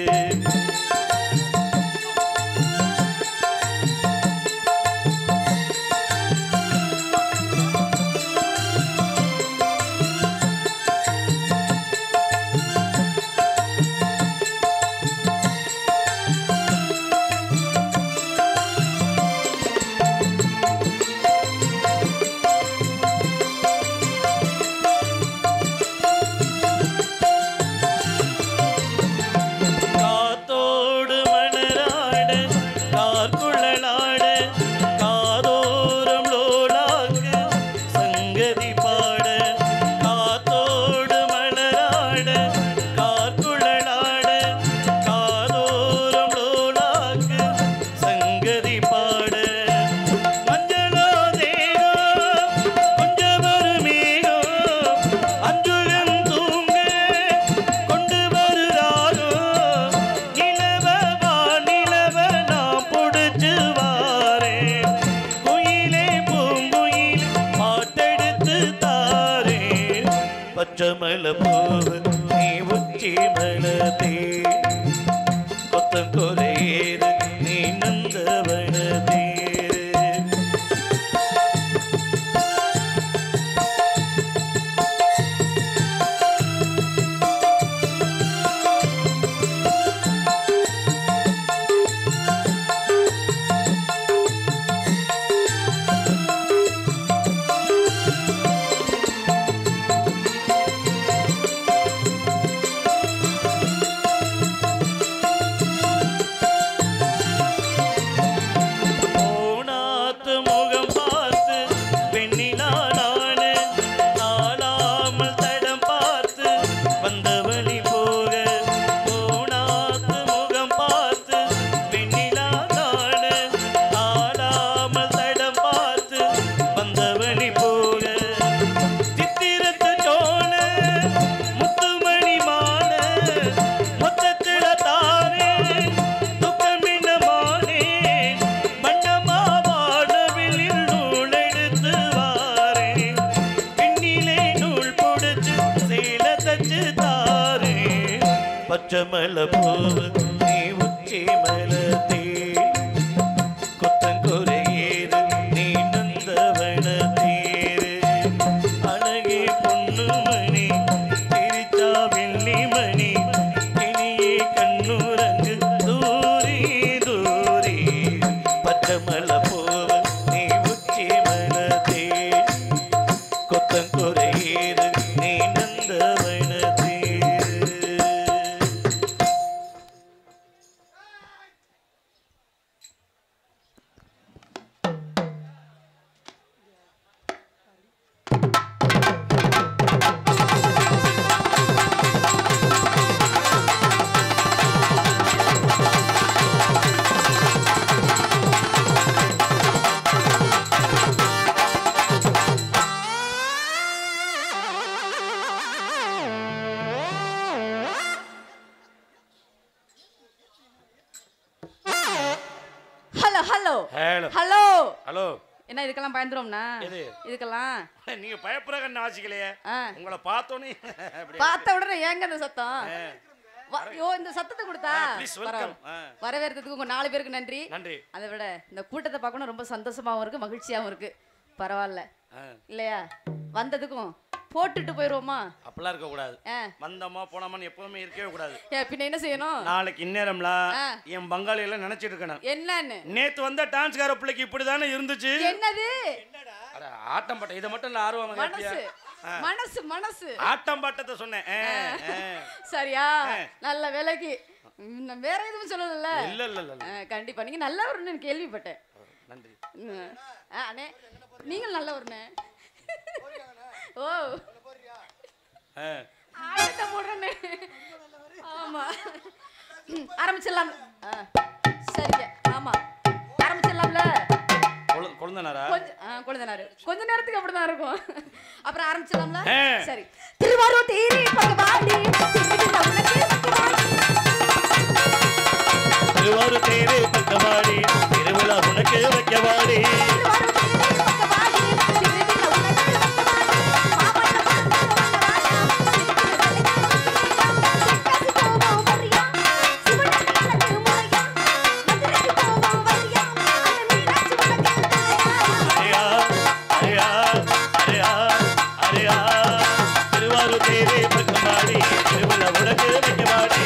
காத்தோடு மணராட கார்குழலாட, காதோரம் லோலாக சங்கதி பாட. காத்தோடு மணராட கார்குழலாட, காதோரம் லோலாக சங்கதி பாட. மஞ்சளோ தேகம் கொஞ்சம் ஒரு மேகம், அஞ்சுகம் தூங்க கொண்டு வருகிறாரோ. நிலவ நான் புடிச்சு வாரேன், குயிலே பூங்குயில் பாட்டெடுத்து தாரேன். பச்சமல பூவு நீ உச்சி மலத்தே, கொத்தங்குறையேறு நீ நந்தவன தேரு. போனாத்து முகம் பார்த்து பெண்ணிலா நானு, ஆளாமல் தடம் பார்த்து வந்த வழி போக. போனாத்து முகம் பார்த்து பெண்ணிலா நானு, ஆளாமல் தடம் பார்த்து வந்த வழி போக. சித்திரத்து சோழ முத்துமணி மால, மொத்தத்தில தானே துக்கமின மானே. மண்டமா வாழவிலில் நூல் எடுத்து வாரேன், பெண்ணிலே நூல் புடிச்சு சேல தச்சு தாரேன். பச்சமல பூவு நீ உச்சி மலத்தே, கொத்தங்குறையேறு நீ நந்தவன தேரு. அழகே பொண்ணு மணி சிரிச்சா வெள்ளி மணி, கிணியே கண்ணுரங்கு தூரி தூரி. பச்சமல பூவு நீ உச்சி மலத்தே, கொத்தங்குறையேறு நீ நந்தவன தேரு. ஹலோ ஹலோ ஹலோ ஹலோ என்ன இதுக்கெல்லாம் பயந்துருவோம்னா எது? இதுக்கெல்லாம் நீங்க பயப்படுற கண்ணு ஆசிக்கலையே ஆ. உங்களை பார்த்தோன்னே பார்த்த உடனே ஏங்க அந்த சத்தம் ஐயோ இந்த சத்தத்தை கொடுத்தா please welcome. வரவேற்கிறதுக்கு உங்க 4 பேருக்கு நன்றி நன்றி. அதை விட இந்த கூட்டத்தை பார்க்கணும் ரொம்ப சந்தோஷமாவும் இருக்கு மகிழ்ச்சியாவும் இருக்கு பரவாயில்ல இல்லையா வந்ததுக்கும் போட்டுட்டு போயிருவோமா அப்படிலாம் இருக்க கூடாது வந்தோமா போனோமான்னு எப்பவுமே இருக்கவே கூடாது பின்ன என்ன செய்யணும் நாளைக்கு இந்நேரம்லாம் என் பங்காளி எல்லாம் நினைச்சிட்டு இருக்கணும் என்னன்னு நேத்து வந்த டான்ஸ்கார பிள்ளைக்கு இப்படிதானே இருந்துச்சு என்னது அட, ஆட்டம் பாட்டம் இதை மட்டும் நான் ஆர்வம் மனசு மனசு மனசு ஆட்டம் பாட்டத்தை சொன்னேன் சரியா நல்ல வேலைக்கு வேற எதுவும் சொல்லல இல்ல இல்ல இல்ல கண்டிப்பா நீங்க நல்லவர்னு கேள்விப்பட்டேன் நன்றி அண்ணே நீங்கள் நல்லவர்னே ஓ ஆட்டத்தை போடுறேன்னு ஆமா ஆரம்பிச்சிடலாம் சரிங்க ஆமா ஆரம்பிச்சிடலாம்ல குழந்தனாரா குழந்தனாரு கொஞ்ச நேரத்துக்கு அப்படிதான் இருக்கும் அப்புறம் ஆரம்பிச்சிடலாம்ல ஆ. சரி திருவாரூர் தேரி பகவாடி திருவாரூர் தேரு பக்கவாடி திருவிழா உனக்கு வைக்கவாடி அரையா அரையா அரையா அரையா திருவாரூர் தேரு பக்கவாடி திருவிழா உனக்கு வைக்கவாடி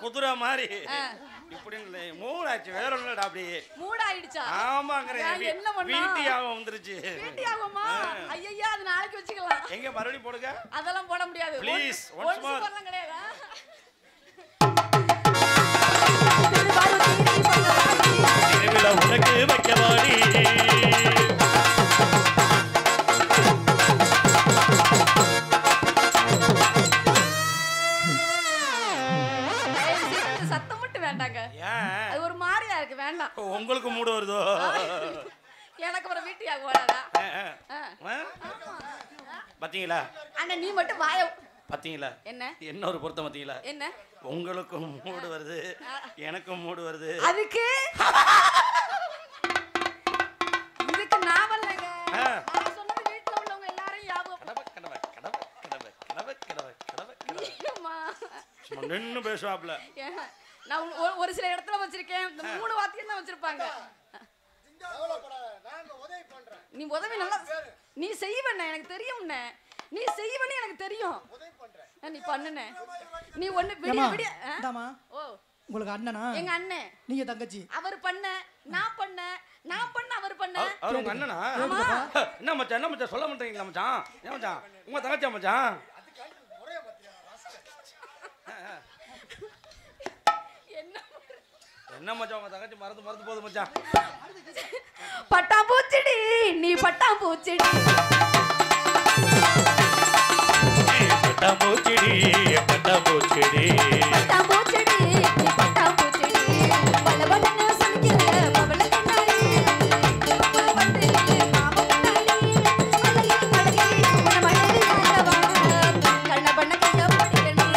குதிரை மாதிரி இப்படி மூடாச்சு வேற ஒண்ணுடா அப்படியே மூடாயிடுச்சா ஆமாங்கறேன் என்ன பண்ணா வீட்டியாவும் வந்துருச்சு வீட்டியாவுமா ஐயய்யா அது நாளைக்கு வச்சுக்கலாம் எங்க மறுபடியும் போடுங்க அதெல்லாம் போட முடியாது ப்ளீஸ் ஒன்ஸ் மோர் போடலாம் கிடையாதா திருவிழா உனக்கு வைக்கவாடி சத்தம் மட்டும் வேண்டாங்க அது ஒரு மாதிரியா இருக்கு வேண்டாம் உங்களுக்கு மூடு வருதோ எனக்கு ஒரு வீட்டியாக ஓடாதா பாத்தீங்களா அண்ணா நீ மட்டும் வாய பாத்தீங்களா என்ன என்ன ஒரு பொருத்தம் பாத்தீங்களா என்ன உங்களுக்கும் மூடு வருது எனக்கும் மூடு வருது அதுக்கு இதுக்கு நான் வரலங்க நான் சொன்னது வீட்ல உள்ளவங்க எல்லாரும் ஞாபகம் கடவை கடவை கடவை கடவை கடவை கடவை கடவை கடவை அம்மா நின்னு பேசுவாப்ல. நான் ஒரு சில இடத்துல வச்சிருக்கேன். இந்த 3 வாத்தியம் தான் வச்சிருப்பாங்க. நீ உதவி நல்லா நீ செய்வண்ணே, எனக்கு தெரியும்ண்ணே. நீ செய்வன்னு எனக்கு தெரியும். நீ பண்ணுனே. நீ ஒண்ணு விடிய விடிய. ஓ உங்களுக்கு அண்ணனா? எங்க அண்ணன். நீங்க தங்கச்சி. அவர் பண்ண, நான் பண்ண அவர் பண்ண. அவர் உங்க அண்ணனா? என்ன மச்சான், என்ன மச்சான் சொல்ல மாட்டீங்களா மச்சான்? ஏன் மச்சான் உங்க தங்கச்சியா மச்சான்? என்ன மச்சான் உங்க தங்கச்சி மறந்து போகுது மச்சான். பட்டாம்பூச்சிடி நீ பட்டாம்பூச்சிடி. பட்டாம்பூச்சிடி பட்டாம்பூச்சிடி பட்டாம்பூச்சிடி நீ பட்டாம்பூச்சிடி. பலபலன்னு சொல்லிக்கிற பவள கண்ணாடி வந்து மாமா கண்ணாடி மலையில் மலையில் உன மலையில் காக்கவா கண்ண பண்ண கைய படிக்கணும்.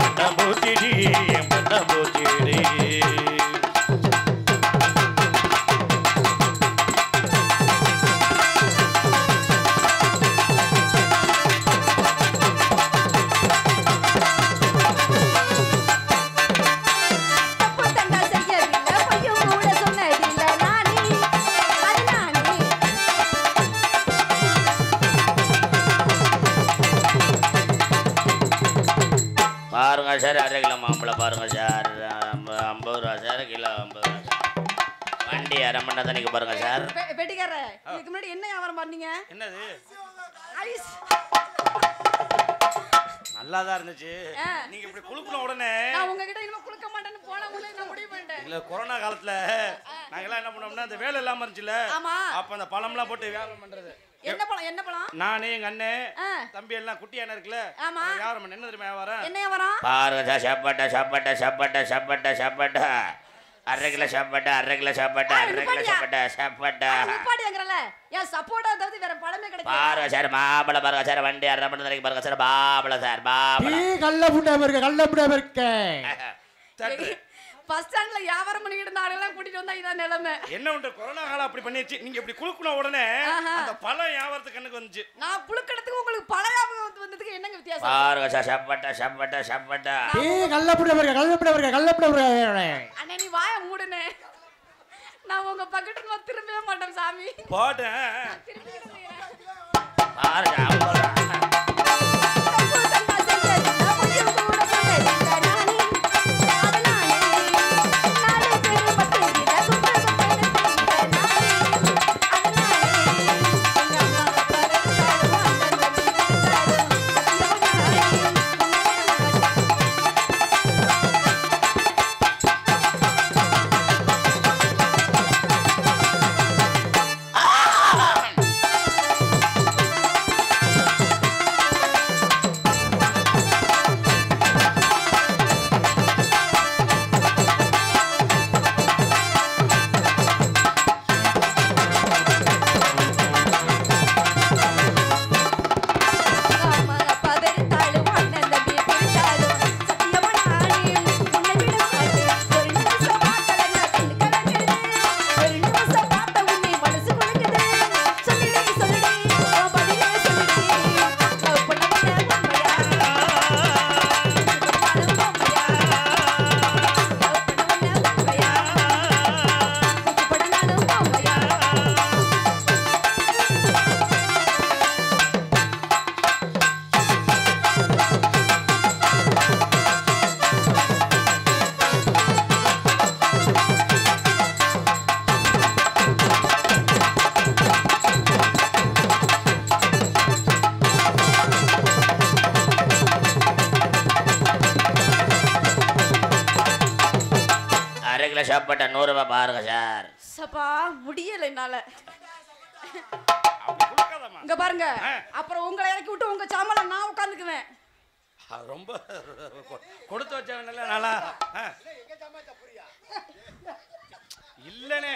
பட்டாம்பூச்சிடி பட்டாம்பூச்சிடி. பாருங்க சார், 1/2 கிலோ மாம்பழம் பாருங்க சார், 50 ரூபா சார் கிலோ 50 ரூபா. வண்டி 1/2 மணி நேரத்துக்கு பாருங்க சார். பெட்டிக்கார இதுக்கு முன்னாடி என்ன வியாபாரம் பண்ணீங்க? என்னது? ஐஸ். நல்லா தான் இருந்துச்சு. நீங்க இப்படி குளுக்குன உடனே நான் உங்ககிட்ட இனிமே குளுக்க மாட்டேன்னு போன முன்னே நான் முடிவு பண்ணிட்டேன். இல்ல கொரோனா காலத்துல நாங்கெல்லாம் என்ன பண்ணோம்னா அந்த வேலை இல்லாம இருந்துச்சுல, அப்ப அந்த பழம்லாம் போட்டு வியாபாரம் பண்றது. என்ன பழம்? என்ன பழம்? நானே எங்க அண்ணன் தம்பி எல்லாம் குட்டியான இருக்குல்ல, வியாபாரம் பண்ண. என்ன தெரியுமா வியாபாரம்? என்ன வியாபாரம்? பாருங்க சார், சப்பட்டா சப்பட்டா சப்பட்டா சப்பட்டா சப்பட்டா 1/2 கிலோ சப்பட்டா 1/2 கிலோ சப்பட்டா 1/2 கிலோ சப்பட்டா சப்பட்டா. நிப்பாட்டிங்கறல ஏன் சப்போட்டா தவிர வேற பழமே கிடைக்கல. பாருங்க சார், மாம்பழம் பாருங்க சார், வண்டி 1/2 மணி நேரத்துக்கு பாருங்க சார், மாம்பழம் சார் மாம்பழம். கள்ள புண்டை இருக்க பஸ் ஸ்டாண்ட்ல வியாபாரம் பண்ணிட்டு இருந்த ஆளெல்லாம் கூட்டிட்டு வந்தா இதான் நிலைமை. என்ன உண்டு கொரோனா காலம் அப்படி பண்ணிச்சு. நீங்க இப்படி குளுக்குன உடனே அந்த பழம் வியாபாரத்துக்கு கண்ணுக்கு வந்துச்சு. நான் புளுக்கறதுக்கு உங்களுக்கு பழ வியாபாரம் வந்ததுக்கு என்னங்க வித்தியாசம்? பாருங்க சார், சப்பட்டா சப்பட்டா சப்பட்டா. கள்ள புண்டை இருக்க. அண்ணே நீ வாயை மூடுனே. நான் உங்க பக்கத்துல திரும்பவே மாட்டேன் சாமி. போட்டேன். பாருங்க சப்பட்டா 100 ரூபாய் பாருங்க சார். சப்பா முடியல என்னால. இங்க பாருங்க, அப்புறம் உங்களை இறக்கி விட்டு உங்க சாமால நான் உட்கார்ந்துக்குவேன். ரொம்ப கொடுத்து வச்சவனல்ல நாளா இல்லனே.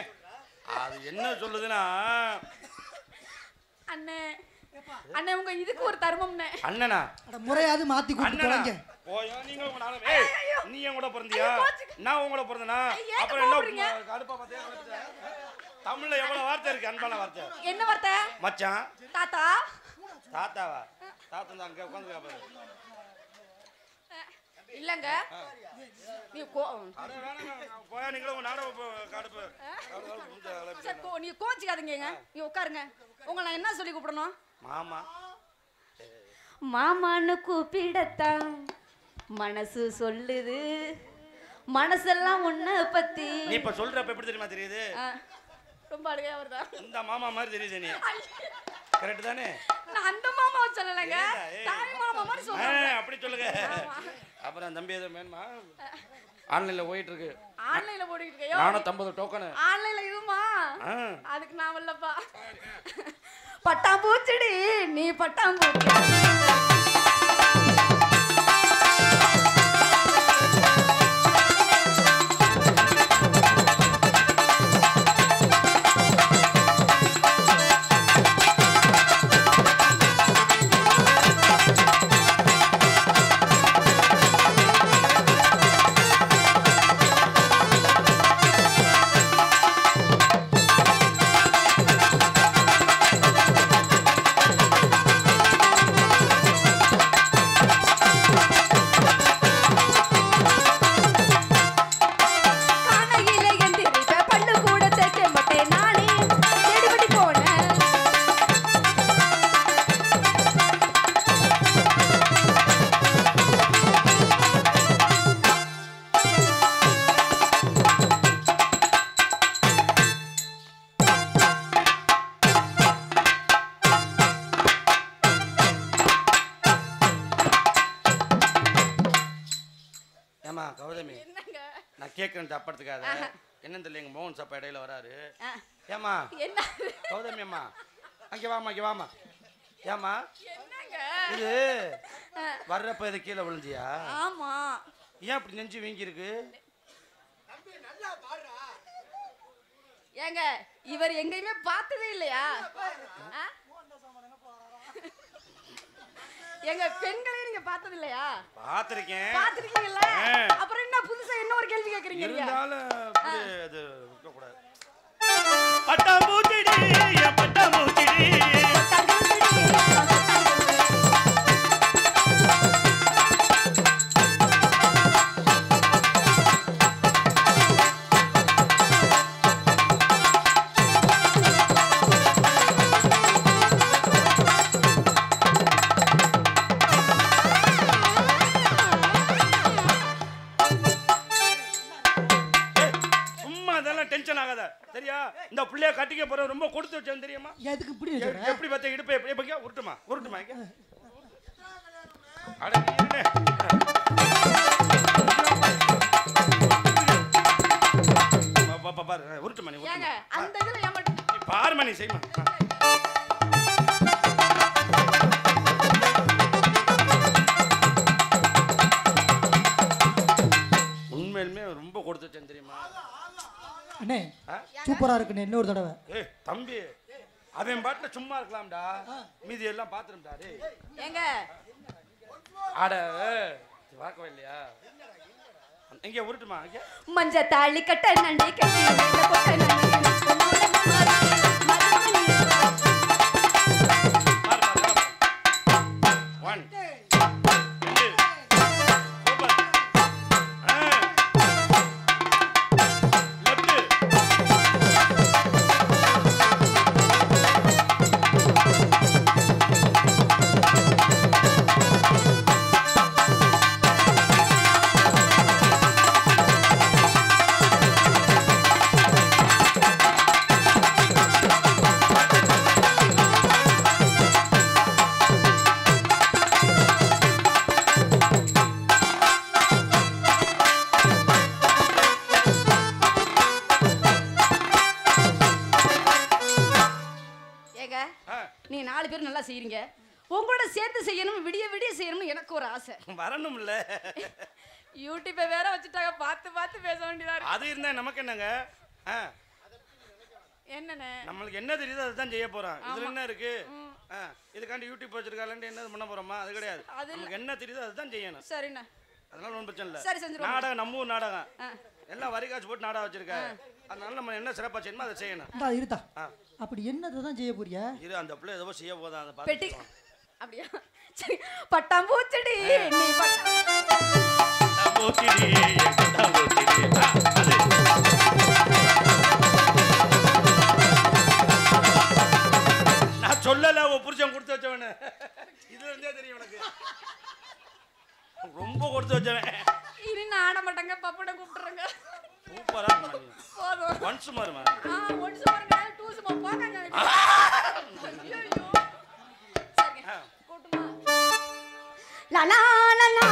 அது என்ன சொல்லுதுன்னா, அண்ணே அண்ணே உங்க இதுக்கு ஒரு தர்மம்னே. அண்ணனா முறையாவது மாத்தி கூப்பிட்டு போங்க. போயோ நீங்க உங்க நாளே. ஏய் நீ என் கூட பிறந்தியா? நான் உன் கூட பிறந்தனா? அப்புறம் என்ன கடுப்பா பாத்தியா? தமிழ்ல எவ்வளவு வார்த்தை இருக்கு, அன்பான வார்த்தை. என்ன வார்த்தை? மச்சான். தாத்தா. தாத்தாவா? தாத்தா தான் அங்க உட்கார்ந்து பாரு. இல்லங்க. நீ போயா நீங்களும் நாட கடுப்பு. நீ கோச்சிக்காதீங்க. நீ உட்காருங்க. உங்களை நான் என்ன சொல்லி கூப்பிடணும்? மாமா. மாமான்னு கூப்பிடத்தான் மனசு சொல்லுது, மனசெல்லாம் உன்னை பத்தி. நீ இப்ப சொல்றப்ப எப்படி தெரியுமா தெரியுது? ரொம்ப அழகா வருதா? இந்த மாமா மாதிரி தெரியுது நீ. கரெக்ட் தானே? நான் அந்த மாமாவை சொல்லலங்க, தாய் மாமா மாதிரி சொல்றேன். அப்படி சொல்லுங்க. அப்புறம் தம்பி ஏதோ வேணுமா? ஆன்லைன்ல போயிட்டு இருக்கு. ஆன்லைன்ல போடிட்டு இருக்கேன். 450 டோக்கன். ஆன்லைன்ல இதுமா? அதுக்கு நான் வரலப்பா. பட்டாம்பூச்சிடி நீ பட்டாம்பூச்சி. தப்படுறதுக்காக என்னன்னு தெரியல. எங்க மோகன் சாப்பா இடையில வராரு. ஏமா கௌதமி அம்மா அங்கே வாமா, இங்கே வாமா. ஏமா இது வர்றப்ப இது கீழே விழுந்தியா? ஆமா. ஏன் அப்படி நெஞ்சு வீங்கி இருக்கு? ஏங்க இவர் எங்கேயுமே பார்த்ததே இல்லையா? எங்க பெண்களே நீங்க பார்த்தது இல்லையா? பார்த்திருக்கேன். பார்த்திருக்கீங்கல்ல? அப்புறம் என்ன புதுசா என்ன ஒரு கேள்வி கேக்குறீங்க? இருந்தாலும் அது இருக்க கூடாது. பட்டாம்பூச்சிடி ஏ பட்டாம்பூச்சிடி. சரியா? இந்த புள்ளைய கட்டிக்க போற ரொம்ப கொடுத்து வச்சேன் தெரியுமா? எதுக்கு இப்படி எப்படி பத்த இடுப்பு எப்படி உருட்டுமா உருட்டுமா அட பாரு உருட்டுமா நீ ஏங்க அந்த இதுல ஏமாட்டி நீ பாருமா நீ செய்யுமா. உண்மையிலுமே ரொம்ப கொடுத்து வச்சேன் தெரியுமா? அண்ணே சூப்பரா இருக்குண்ணே. இன்னொரு தடவை. ஏய் தம்பி அவன் பாட்டுல சும்மா இருக்கலாம்டா, மீதி எல்லாம் பாத்துறோம்டா. டேய் ஏங்க அட வாக்கவே இல்லையா? எங்க உருட்டுமா இங்க மஞ்ச தாலி கட்ட நண்டி கட்டி கொட்ட நண்டி நீ 4 பேர் நல்லா செய்றீங்க. உங்களோட சேர்ந்து செய்யணும், விடிய விடிய செய்யணும்னு எனக்கு ஒரு ஆசை. வரணும் இல்ல? யூடியூபை வேற வச்சுட்டாங்க, பார்த்து பார்த்து பேச வேண்டியதா இருக்கு. அது இருந்தா நமக்கு என்னங்க? என்னண்ணே நம்மளுக்கு என்ன தெரியுதோ அதுதான் செய்ய போறோம். இதுல என்ன இருக்கு? இதுக்காண்டி யூடியூப் வச்சிருக்காலன்னு என்ன பண்ண போறோமா? அது கிடையாது. நமக்கு என்ன தெரியுதோ அதுதான் செய்யணும். சரிண்ணே. அதனால ஒன்றும் பிரச்சனை இல்லை. சரி செஞ்சிருவோம். நாடகம் நம்ம ஊர் நாடகம் எல்லாம் வரி காசு போட்டு நாடகம் வச்சிருக்கேன். அதனால நம்ம என்ன சிறப்பாக செய்யணுமோ அதை செய்யணும். இருத்தா அப்படி என்னதை தான் செய்ய போறியா? இது அந்த பிள்ளை ஏதோ செய்ய போதா அந்த பெட்டி அப்படியா? சரி பட்டாம்பூச்செடி நீ பட்டாம்பூச்செடி நான் சொல்லல உன் புருஷன் கொடுத்து வச்சவனு இதுல இருந்தே தெரியும் உனக்கு. ரொம்ப கொடுத்து வச்சவன். இனி நான் ஆட மாட்டேங்க பப்பட கூப்பிடுறேங்க. சூப்பரா பண்ணி போதும். ஒன்ஸ் மாறுமா ஒன்ஸ் மாறுங்க டூஸ் போகாங்க. ஐயோ சரிங்க கூட்டுமா. லா லா லா